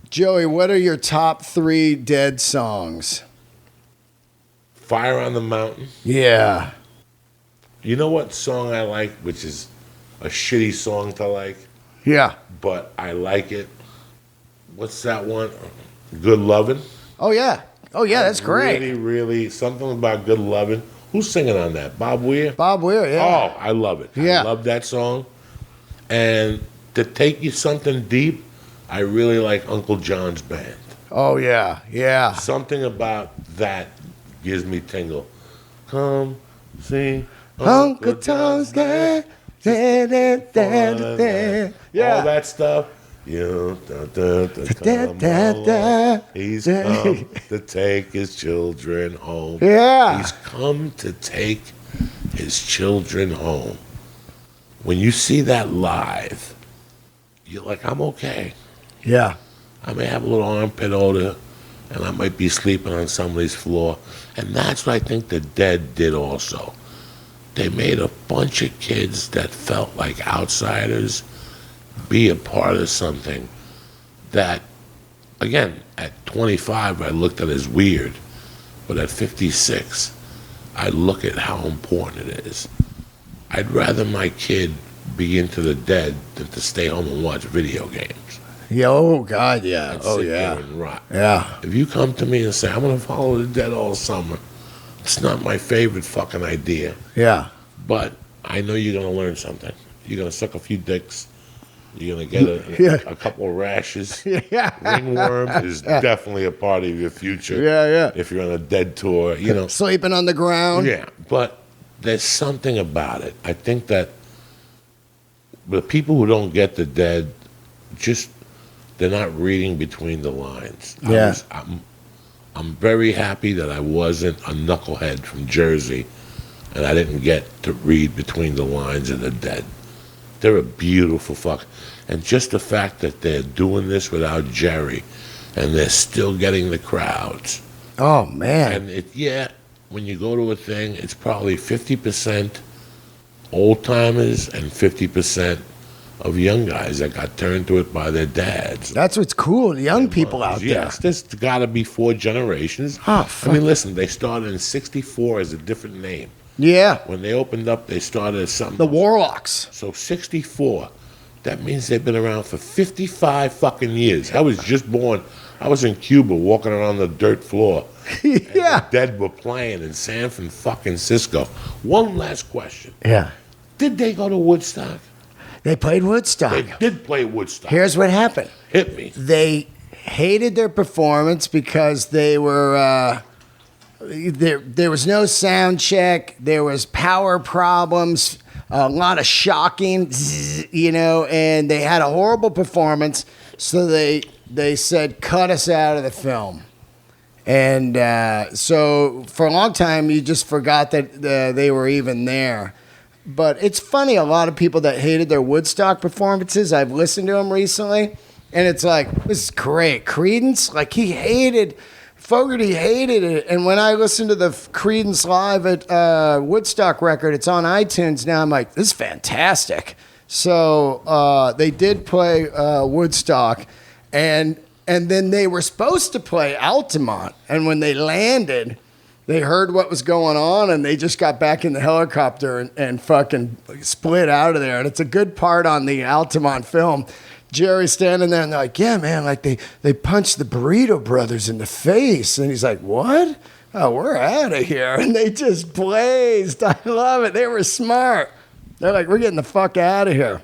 Joey, what are your top 3 Dead songs? Fire on the Mountain. Yeah. You know what song I like, which is a shitty song to like, Yeah. but I like it? What's that one? Good Lovin'. Oh, yeah. Oh, yeah, that's great. Really, really, something about Good Lovin'. Who's singing on that? Bob Weir? Bob Weir, yeah. Oh, I love it. Yeah. I love that song. And to take you something deep, I really like Uncle John's band. Oh, yeah. Yeah. Something about that gives me tingle. Come see Uncle Tom's band. Yeah. All that stuff. Come along. He's come to take his children home. Yeah. He's come to take his children home. When you see that live, you're like, I'm okay. Yeah. I may have a little armpit odor, and I might be sleeping on somebody's floor. And that's what I think the Dead did also. They made a bunch of kids that felt like outsiders be a part of something that, again, at 25, I looked at as weird. But at 56, I look at how important it is. I'd rather my kid be into the Dead than to stay home and watch video games. Yeah, oh, God, yeah. And Oh, sit yeah. there and rock. Yeah. If you come to me and say, I'm going to follow the Dead all summer, it's not my favorite fucking idea. Yeah. But I know you're going to learn something. You're going to suck a few dicks. You're going to get a couple of rashes. Yeah. Ringworm is definitely a part of your future. Yeah. If you're on a Dead tour, you know. Sleeping on the ground. Yeah, but there's something about it. I think that the people who don't get the Dead, just, they're not reading between the lines. Yeah. I'm very happy that I wasn't a knucklehead from Jersey and I didn't get to read between the lines of the Dead. They're a beautiful fuck. And just the fact that they're doing this without Jerry and they're still getting the crowds. Oh, man. And when you go to a thing, it's probably 50% old timers and 50% of young guys that got turned to it by their dads. That's what's cool. The young people out there. Yes, there's got to be 4 generations. Oh, fuck. I mean, listen, they started in '64 as a different name. Yeah. When they opened up, they started as something. The Warlocks. So '64, that means they've been around for 55 fucking years. I was just born. I was in Cuba walking around the dirt floor. Yeah. And the Dead were playing in San Francisco. One last question. Yeah. Did they go to Woodstock? They played Woodstock. They did play Woodstock. Here's what happened. Hit me. They hated their performance because they were there was no sound check. There was power problems, a lot of shocking, and they had a horrible performance. So they said, cut us out of the film. And so for a long time, you just forgot that they were even there. But it's funny, a lot of people that hated their Woodstock performances, I've listened to them recently, and it's like, this is great. Creedence, like Fogerty hated it. And when I listened to the Creedence Live at Woodstock record, it's on iTunes now, I'm like, this is fantastic. So they did play Woodstock, and then they were supposed to play Altamont, and when they landed, they heard what was going on, and they just got back in the helicopter and fucking split out of there. And it's a good part on the Altamont film. Jerry's standing there, and they're like, yeah, man, like they punched the Burrito Brothers in the face. And he's like, what? Oh, we're out of here. And they just blazed. I love it. They were smart. They're like, we're getting the fuck out of here.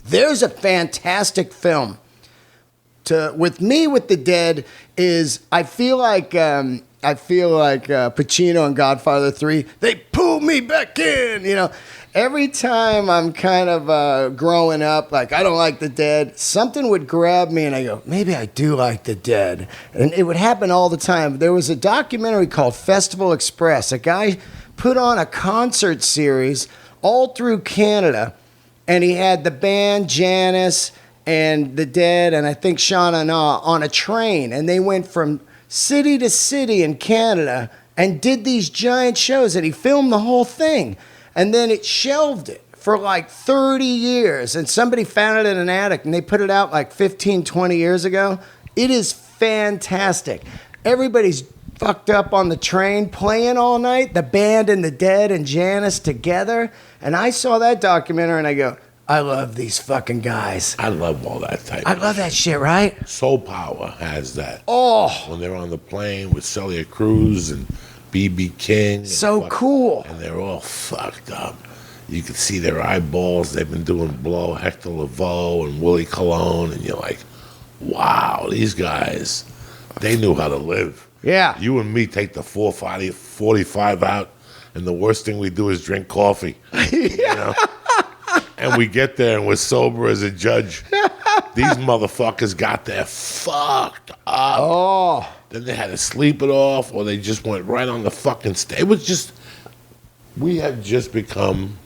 There's a fantastic film. With Me with the Dead is, I feel like Pacino in Godfather 3, they pulled me back in, Every time I'm kind of growing up, like, I don't like the Dead, something would grab me and I go, maybe I do like the Dead. And it would happen all the time. There was a documentary called Festival Express. A guy put on a concert series all through Canada, and he had the band Janis and the Dead and I think Sean Anna on a train, and they went from city to city in Canada and did these giant shows, and he filmed the whole thing, and then it shelved it for like 30 years, and somebody found it in an attic, and they put it out like 15, 20 years ago. It is fantastic. Everybody's fucked up on the train playing all night, the band and the Dead and Janis together, and I saw that documentary and I go, I love these fucking guys. I love all that type. I love that shit, right? Soul Power has that. Oh. When they're on the plane with Celia Cruz and B.B. King. So cool. And they're all fucked up. You can see their eyeballs. They've been doing blow, Hector Lavoe and Willie Colon. And you're like, wow, these guys, they knew how to live. Yeah. You and me take the 445 out, and the worst thing we do is drink coffee. Yeah. And we get there and we're sober as a judge. These motherfuckers got there fucked up. Oh. Then they had to sleep it off, or they just went right on the fucking stage. It was just, we have just become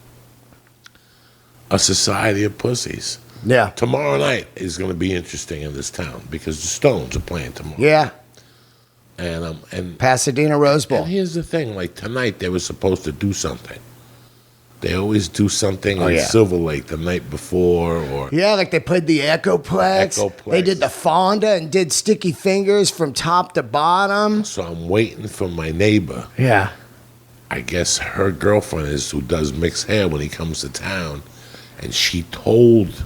a society of pussies. Yeah. Tomorrow night is going to be interesting in this town because the Stones are playing tomorrow. Yeah. And Pasadena Rose Bowl. And here's the thing, like tonight they were supposed to do something. They always do something in Silver Lake the night before, or like they played the Echoplex. They did the Fonda and did Sticky Fingers from top to bottom. So I'm waiting for my neighbor. Yeah. I guess her girlfriend is who does Mick's hair when he comes to town, and she told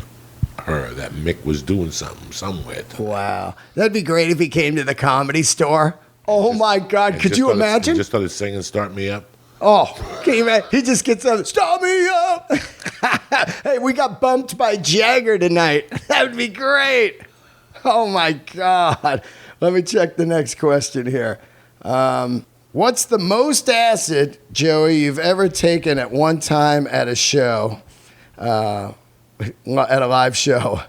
her that Mick was doing something somewhere. Wow, that'd be great if he came to the Comedy Store. Oh my God, could you imagine? He just started singing "Start Me Up." Oh, can you imagine? He just gets up, start me up. Hey, we got bumped by Jagger tonight. That would be great. Oh, my God. Let me check the next question here. What's the most acid, Joey, you've ever taken at one time at a show, at a live show?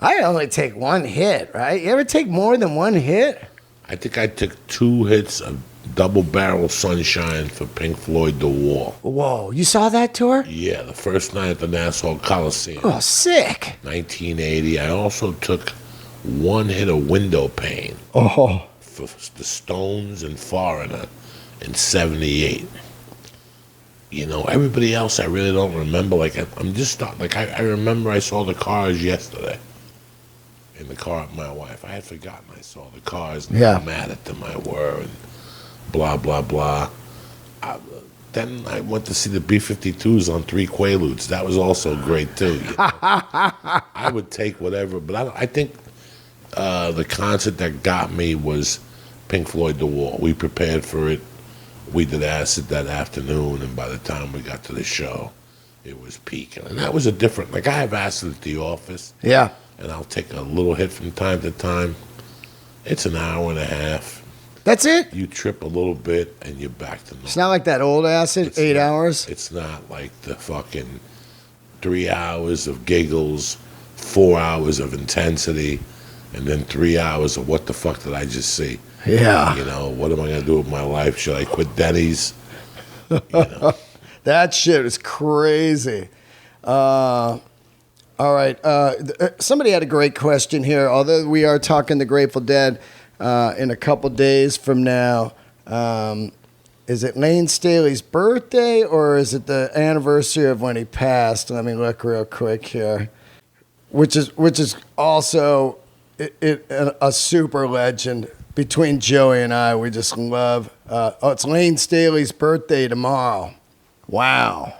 I only take one hit, right? You ever take more than one hit? I think I took 2 hits of Double Barrel Sunshine for Pink Floyd The Wall. Whoa, you saw that tour? Yeah, the first night at the Nassau Coliseum. Oh, sick. 1980. I also took 1 hit of Window Pane. Oh. for the Stones and Foreigner in '78. You know, everybody else I really don't remember. Like I'm just starting. Like I remember I saw the Cars yesterday. In the car with my wife, I had forgotten I saw the Cars and how mad at them I were and blah blah blah. Then I went to see the B-52s on 3 Quaaludes. That was also great too. You know? I would take whatever, but I think the concert that got me was Pink Floyd The Wall. We prepared for it. We did acid that afternoon, and by the time we got to the show, it was peaking. And that was a different. Like I have acid at the office. Yeah. And I'll take a little hit from time to time. It's an hour and a half. That's it? You trip a little bit, and you're back to normal. It's not like that old acid, it's 8 hours? It's not like the fucking 3 hours of giggles, 4 hours of intensity, and then 3 hours of what the fuck did I just see? Yeah. You know, what am I going to do with my life? Should I quit Denny's? You know. That shit is crazy. All right. Somebody had a great question here. Although we are talking the Grateful Dead in a couple days from now, is it Lane Staley's birthday or is it the anniversary of when he passed? Let me look real quick here. Which is also a super legend. Between Joey and I, we just love. It's Lane Staley's birthday tomorrow. Wow.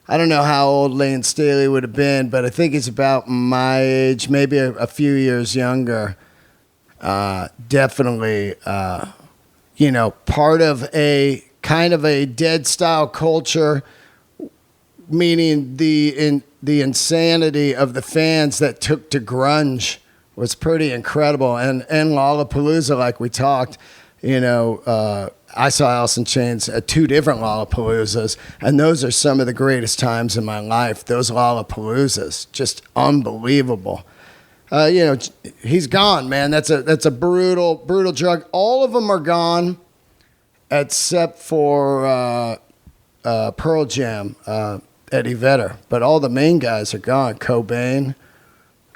I don't know how old Lane Staley would have been, but I think he's about my age, maybe a few years younger. Definitely, part of a kind of a Dead style culture, meaning the insanity of the fans that took to grunge was pretty incredible. And Lollapalooza, like we talked, I saw Alice in Chains at 2 different Lollapaloozas, and those are some of the greatest times in my life. Those Lollapaloozas, just unbelievable. He's gone, man. That's a brutal drug. All of them are gone, except for Pearl Jam, Eddie Vedder. But all the main guys are gone. Cobain,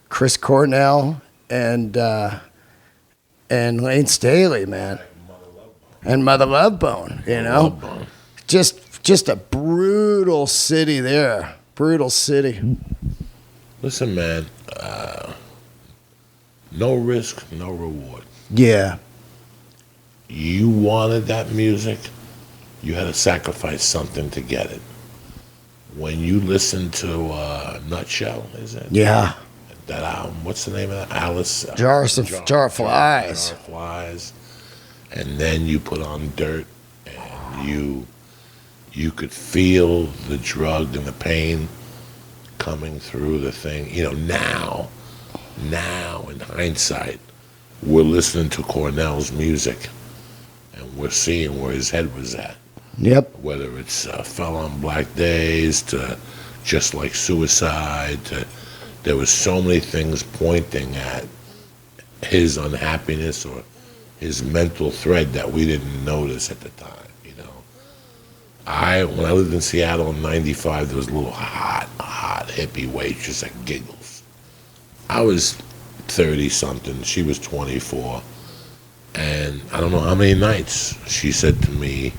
Chris Cornell, and Lane Staley, man. And Mother Love Bone, Just a brutal city there. Brutal city. Listen, man, no risk, no reward. Yeah. You wanted that music, you had to sacrifice something to get it. When you listen to Nutshell, is it? Yeah. That album, what's the name of that? Alice? Jar of Flies. Jar of Flies. And then you put on Dirt, and you could feel the drug and the pain coming through the thing. Now in hindsight, we're listening to Cornell's music, and we're seeing where his head was at. Yep. Whether it's Fell on Black Days to Just Like Suicide, there was so many things pointing at his unhappiness or his mental thread that we didn't notice at the time, When I lived in Seattle in '95, there was a little hot hippie waitress at Giggles. I was 30-something, she was 24, and I don't know how many nights she said to me,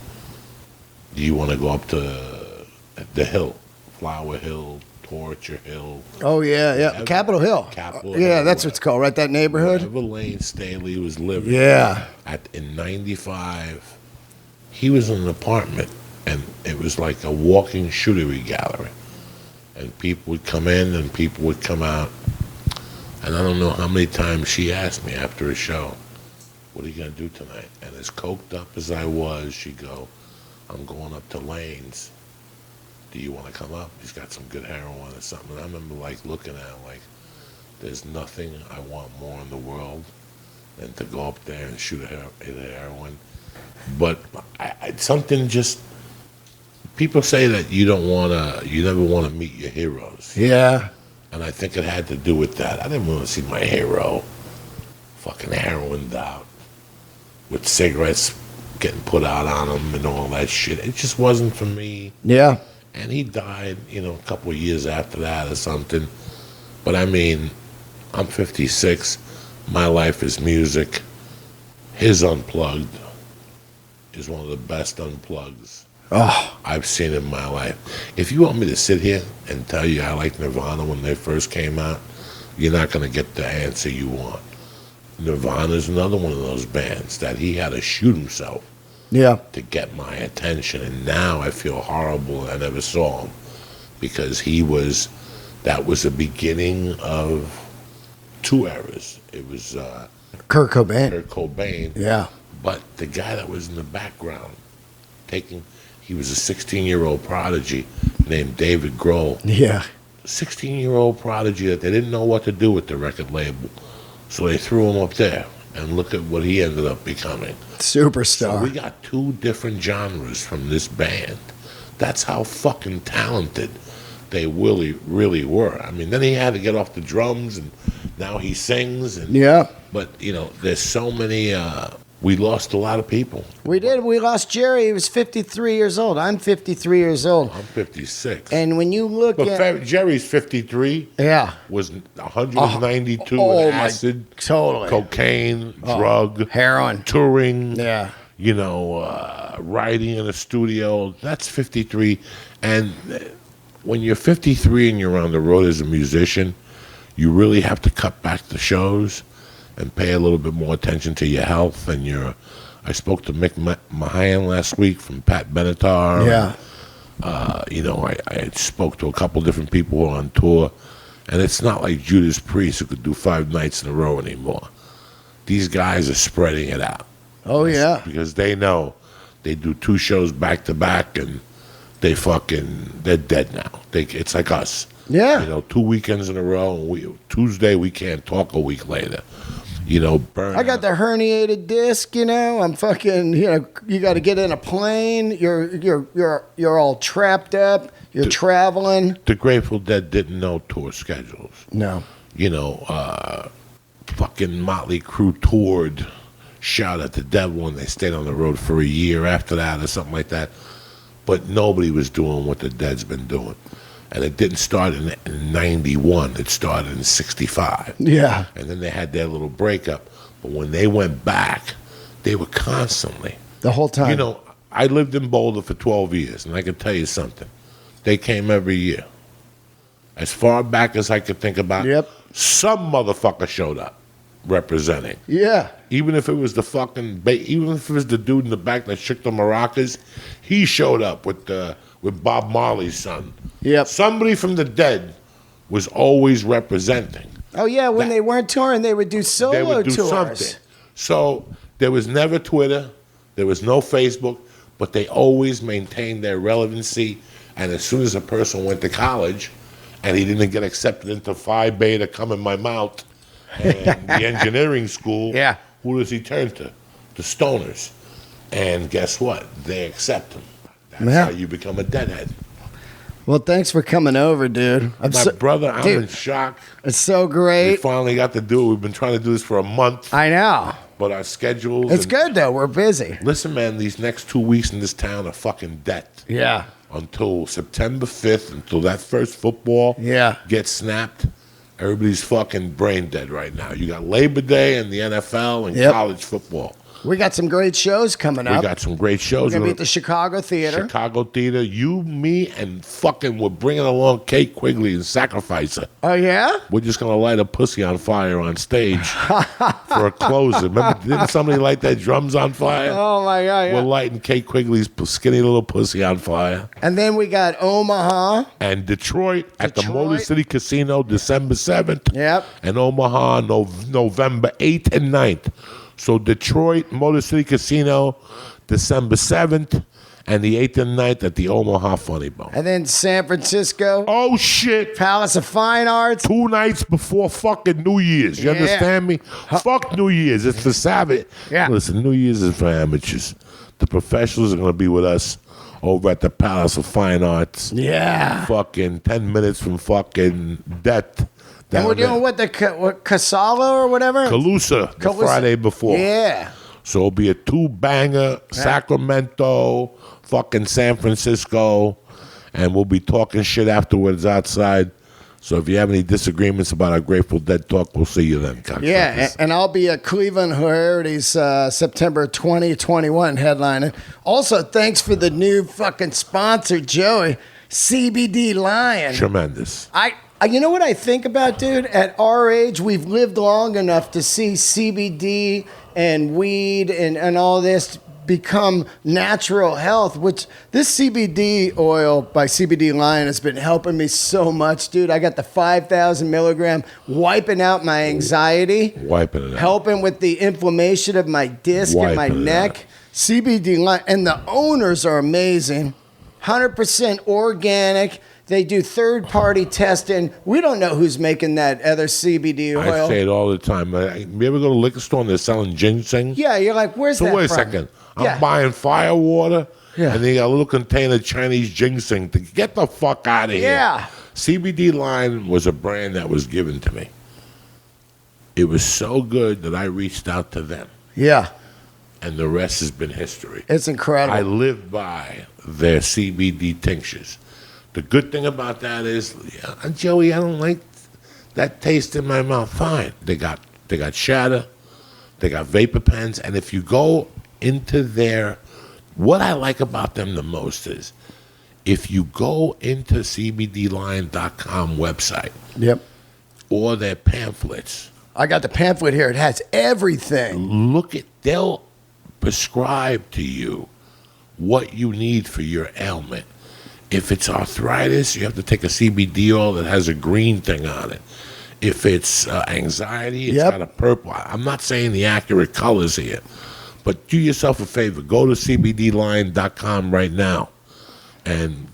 do you want to go up to the hill, Flower Hill, Torture Hill? Oh, yeah. Capitol Hill. Yeah, that's what it's called, right? That neighborhood? Wherever Lane Staley was living. Yeah. In '95, he was in an apartment, and it was like a walking shootery gallery. And people would come in and people would come out. And I don't know how many times she asked me after a show, what are you going to do tonight? And as coked up as I was, she'd go, I'm going up to Lane's. Do you want to come up? He's got some good heroin or something. And I remember looking at him like, there's nothing I want more in the world than to go up there and shoot a heroin. But something just, people say that you never want to meet your heroes. Yeah. And I think it had to do with that. I didn't want to see my hero fucking heroined out with cigarettes getting put out on him and all that shit. It just wasn't for me. Yeah. And he died, a couple of years after that or something. But I mean, I'm 56. My life is music. his Unplugged is one of the best Unplugs I've seen in my life. If you want me to sit here and tell you I like Nirvana when they first came out, you're not going to get the answer you want. Nirvana's another one of those bands that he had to shoot himself to get my attention. And now I feel horrible I never saw him, because that was the beginning of two eras. It was Kurt Cobain. Yeah. But the guy that was in the background he was a 16-year-old prodigy named David Grohl. Yeah. 16-year-old prodigy that they didn't know what to do with the record label. So they threw him up there, and look at what he ended up becoming. Superstar. So we got two different genres from this band. That's how fucking talented they really, really were. I mean, then he had to get off the drums, and now he sings. And, But, there's so many... we lost a lot of people. We did. We lost Jerry. He was 53 years old. I'm 53 years old. I'm 56. And when you look at... Jerry's 53. Yeah. Was 192 with acid, totally, cocaine, drug, heroin, touring. Yeah. Writing in a studio. That's 53. And when you're 53 and you're on the road as a musician, you really have to cut back the shows and pay a little bit more attention to your health. And I spoke to Mick Mahan last week from Pat Benatar. Yeah. I spoke to a couple different people who are on tour, and it's not like Judas Priest who could do 5 nights in a row anymore. These guys are spreading it out. Oh, yeah. Because they know they do 2 shows back to back, and they're dead now. It's like us. Yeah. 2 weekends in a row, and Tuesday we can't talk a week later. Burn. I got the herniated disc. I'm fucking. You got to get in a plane. You're all trapped up. You're traveling. The Grateful Dead didn't know tour schedules. No. Fucking Motley Crue toured Shout at the Devil, and they stayed on the road for a year after that or something like that. But nobody was doing what the Dead's been doing. And it didn't start in 91. It started in 65. Yeah. And then they had their little breakup. But when they went back, they were constantly. The whole time. I lived in Boulder for 12 years, and I can tell you something. They came every year. As far back as I could think about, some motherfucker showed up representing. Yeah. Even if it was the dude in the back that shook the maracas, he showed up with Bob Marley's son. Yep. Somebody from the Dead was always representing. Oh, yeah. When they weren't touring, they would do solo tours. They would do something. So there was never Twitter. There was no Facebook. But they always maintained their relevancy. And as soon as a person went to college and he didn't get accepted into Phi Beta Come in My Mouth and the engineering school, who does he turn to? The stoners. And guess what? They accept him. That's how you become a deadhead. Well, thanks for coming over, dude. Brother, I'm in shock. It's so great. We finally got to do it. We've been trying to do this for a month. I know. But our schedules... It's good, though. We're busy. Listen, man, these next 2 weeks in this town are fucking dead. Yeah. Until September 5th, until that first football gets snapped, everybody's fucking brain dead right now. You got Labor Day and the NFL and college football. We got some great shows coming up. We got some great shows. We're going to be at the Chicago Theater. You, me, and fucking we're bringing along Kate Quigley and Sacrificer. Oh, yeah? We're just going to light a pussy on fire on stage for a closer. Remember, didn't somebody light their drums on fire? Oh, my God, yeah. We're lighting Kate Quigley's skinny little pussy on fire. And then we got Omaha. And Detroit at the Motor City Casino, December 7th. Yep. And Omaha, November 8th and 9th. So Detroit, Motor City Casino, December 7th, and the 8th and 9th at the Omaha Funny Bone. And then San Francisco. Oh, shit. Palace of Fine Arts. 2 nights before fucking New Year's. You understand me? Fuck New Year's. It's for Sabbath. Yeah. Listen, New Year's is for amateurs. The professionals are going to be with us over at the Palace of Fine Arts. Yeah. Fucking 10 minutes from fucking death. And we're doing Casala or whatever? Calusa, the Friday before. Yeah. So it'll be a 2-banger, Sacramento, fucking San Francisco, and we'll be talking shit afterwards outside. So if you have any disagreements about our Grateful Dead talk, we'll see you then. Yeah, and I'll be at Cleveland Heritage September 2021 headlining. Also, thanks for the new fucking sponsor, Joey, CBD Lyon. Tremendous. You know what I think about, dude? At our age, we've lived long enough to see CBD and weed and all this become natural health, which this CBD oil by CBD Lyon has been helping me so much, dude. I got the 5,000 milligram, wiping out my anxiety, Wiping it out. helping with the inflammation of my disc and my Wiping it neck. out. CBD Lyon, and the owners are amazing, 100% organic. They do third-party testing. We don't know who's making that other CBD oil. I say it all the time. You ever go to a liquor store and they're selling ginseng? Yeah, you're like, where's that So wait a from? second. I'm Yeah. buying fire water, Yeah. and they got a little container of Chinese ginseng. To get the fuck out of here. Yeah. CBD Lyon was a brand that was given to me. It was so good that I reached out to them, Yeah, and the rest has been history. it's incredible. I live by their CBD tinctures. The good thing about that is, Joey, I don't like that taste in my mouth. Fine. They got shatter, they got vapor pens, and if you go into what I like about them the most is, if you go into CBDLion.com website Yep. or their pamphlets, I got the pamphlet here. It has everything. they'll prescribe to you what you need for your ailment. If it's arthritis, you have to take a CBD oil that has a green thing on it. If it's anxiety, it's got a purple. I'm not saying the accurate colors here, but do yourself a favor. Go to CBDLion.com right now and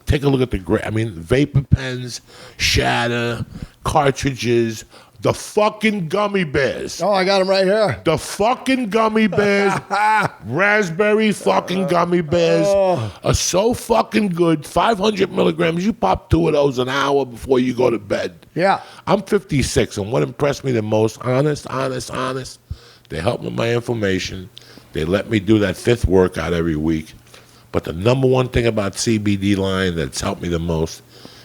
take a look at vapor pens, shatter, cartridges, the fucking gummy bears. Oh, I got them right here. The fucking gummy bears, raspberry fucking gummy bears are so fucking good. 500 milligrams. You pop 2 of those an hour before you go to bed. Yeah. I'm 56, and what impressed me the most, honest, they help with my inflammation. They let me do that 5th workout every week. But the number one thing about CBD Lyon that's helped me the most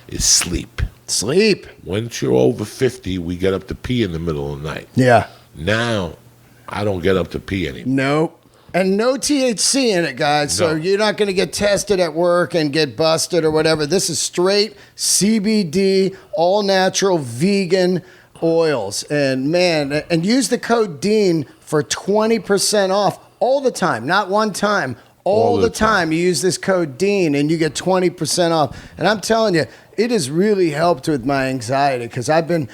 is sleep. Sleep. Once you're over 50, we get up to pee in the middle of the night. Yeah. Now, I don't get up to pee anymore. Nope. And no THC in it, guys. So No. you're not going to get tested at work and get busted or whatever. This is straight CBD, all natural, vegan oils. And man, and use the code DEAN for 20% off all the time, not one time. All the time you use this code DEAN and you get 20% off. And I'm telling you, it has really helped with my anxiety because I've been,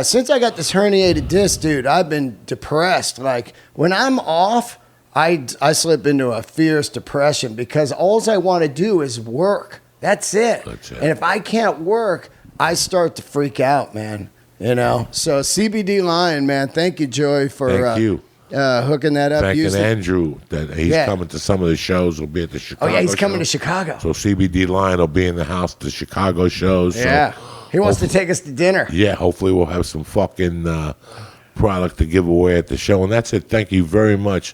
since I got this herniated disc, dude, I've been depressed. Like when I'm off, I slip into a fierce depression because all I want to do is work. That's it. That's it. And if I can't work, I start to freak out, man. You know? So CBD Lyon, man, thank you, Joey, for Thank you. Hooking that up. Thanking Using- Andrew that he's coming to some of the shows. He'll be at the Chicago. Oh, yeah, he's coming to show. Chicago. So CBD Lyon will be in the house at the Chicago shows. Yeah. So He wants to take us to dinner. yeah, hopefully we'll have some fucking product to give away at the show. And that's it. Thank you very much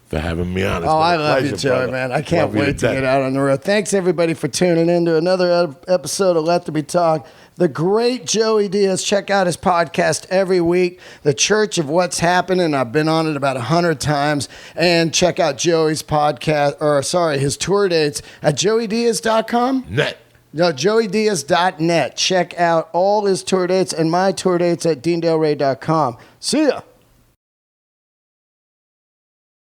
for having me on. It's Oh, been a I love you, pleasure, Joey, brother. man. I can't Love you wait to death. get out on the road. Thanks, everybody, for tuning in to another episode of Let There Be Talk. The great Joey Diaz. Check out his podcast every week, The Church of What's Happening. I've been on it about 100 times. And check out Joey's podcast, his tour dates at joeydiaz.com. Net. No, joeydiaz.net. Check out all his tour dates and my tour dates at deandelray.com. See ya.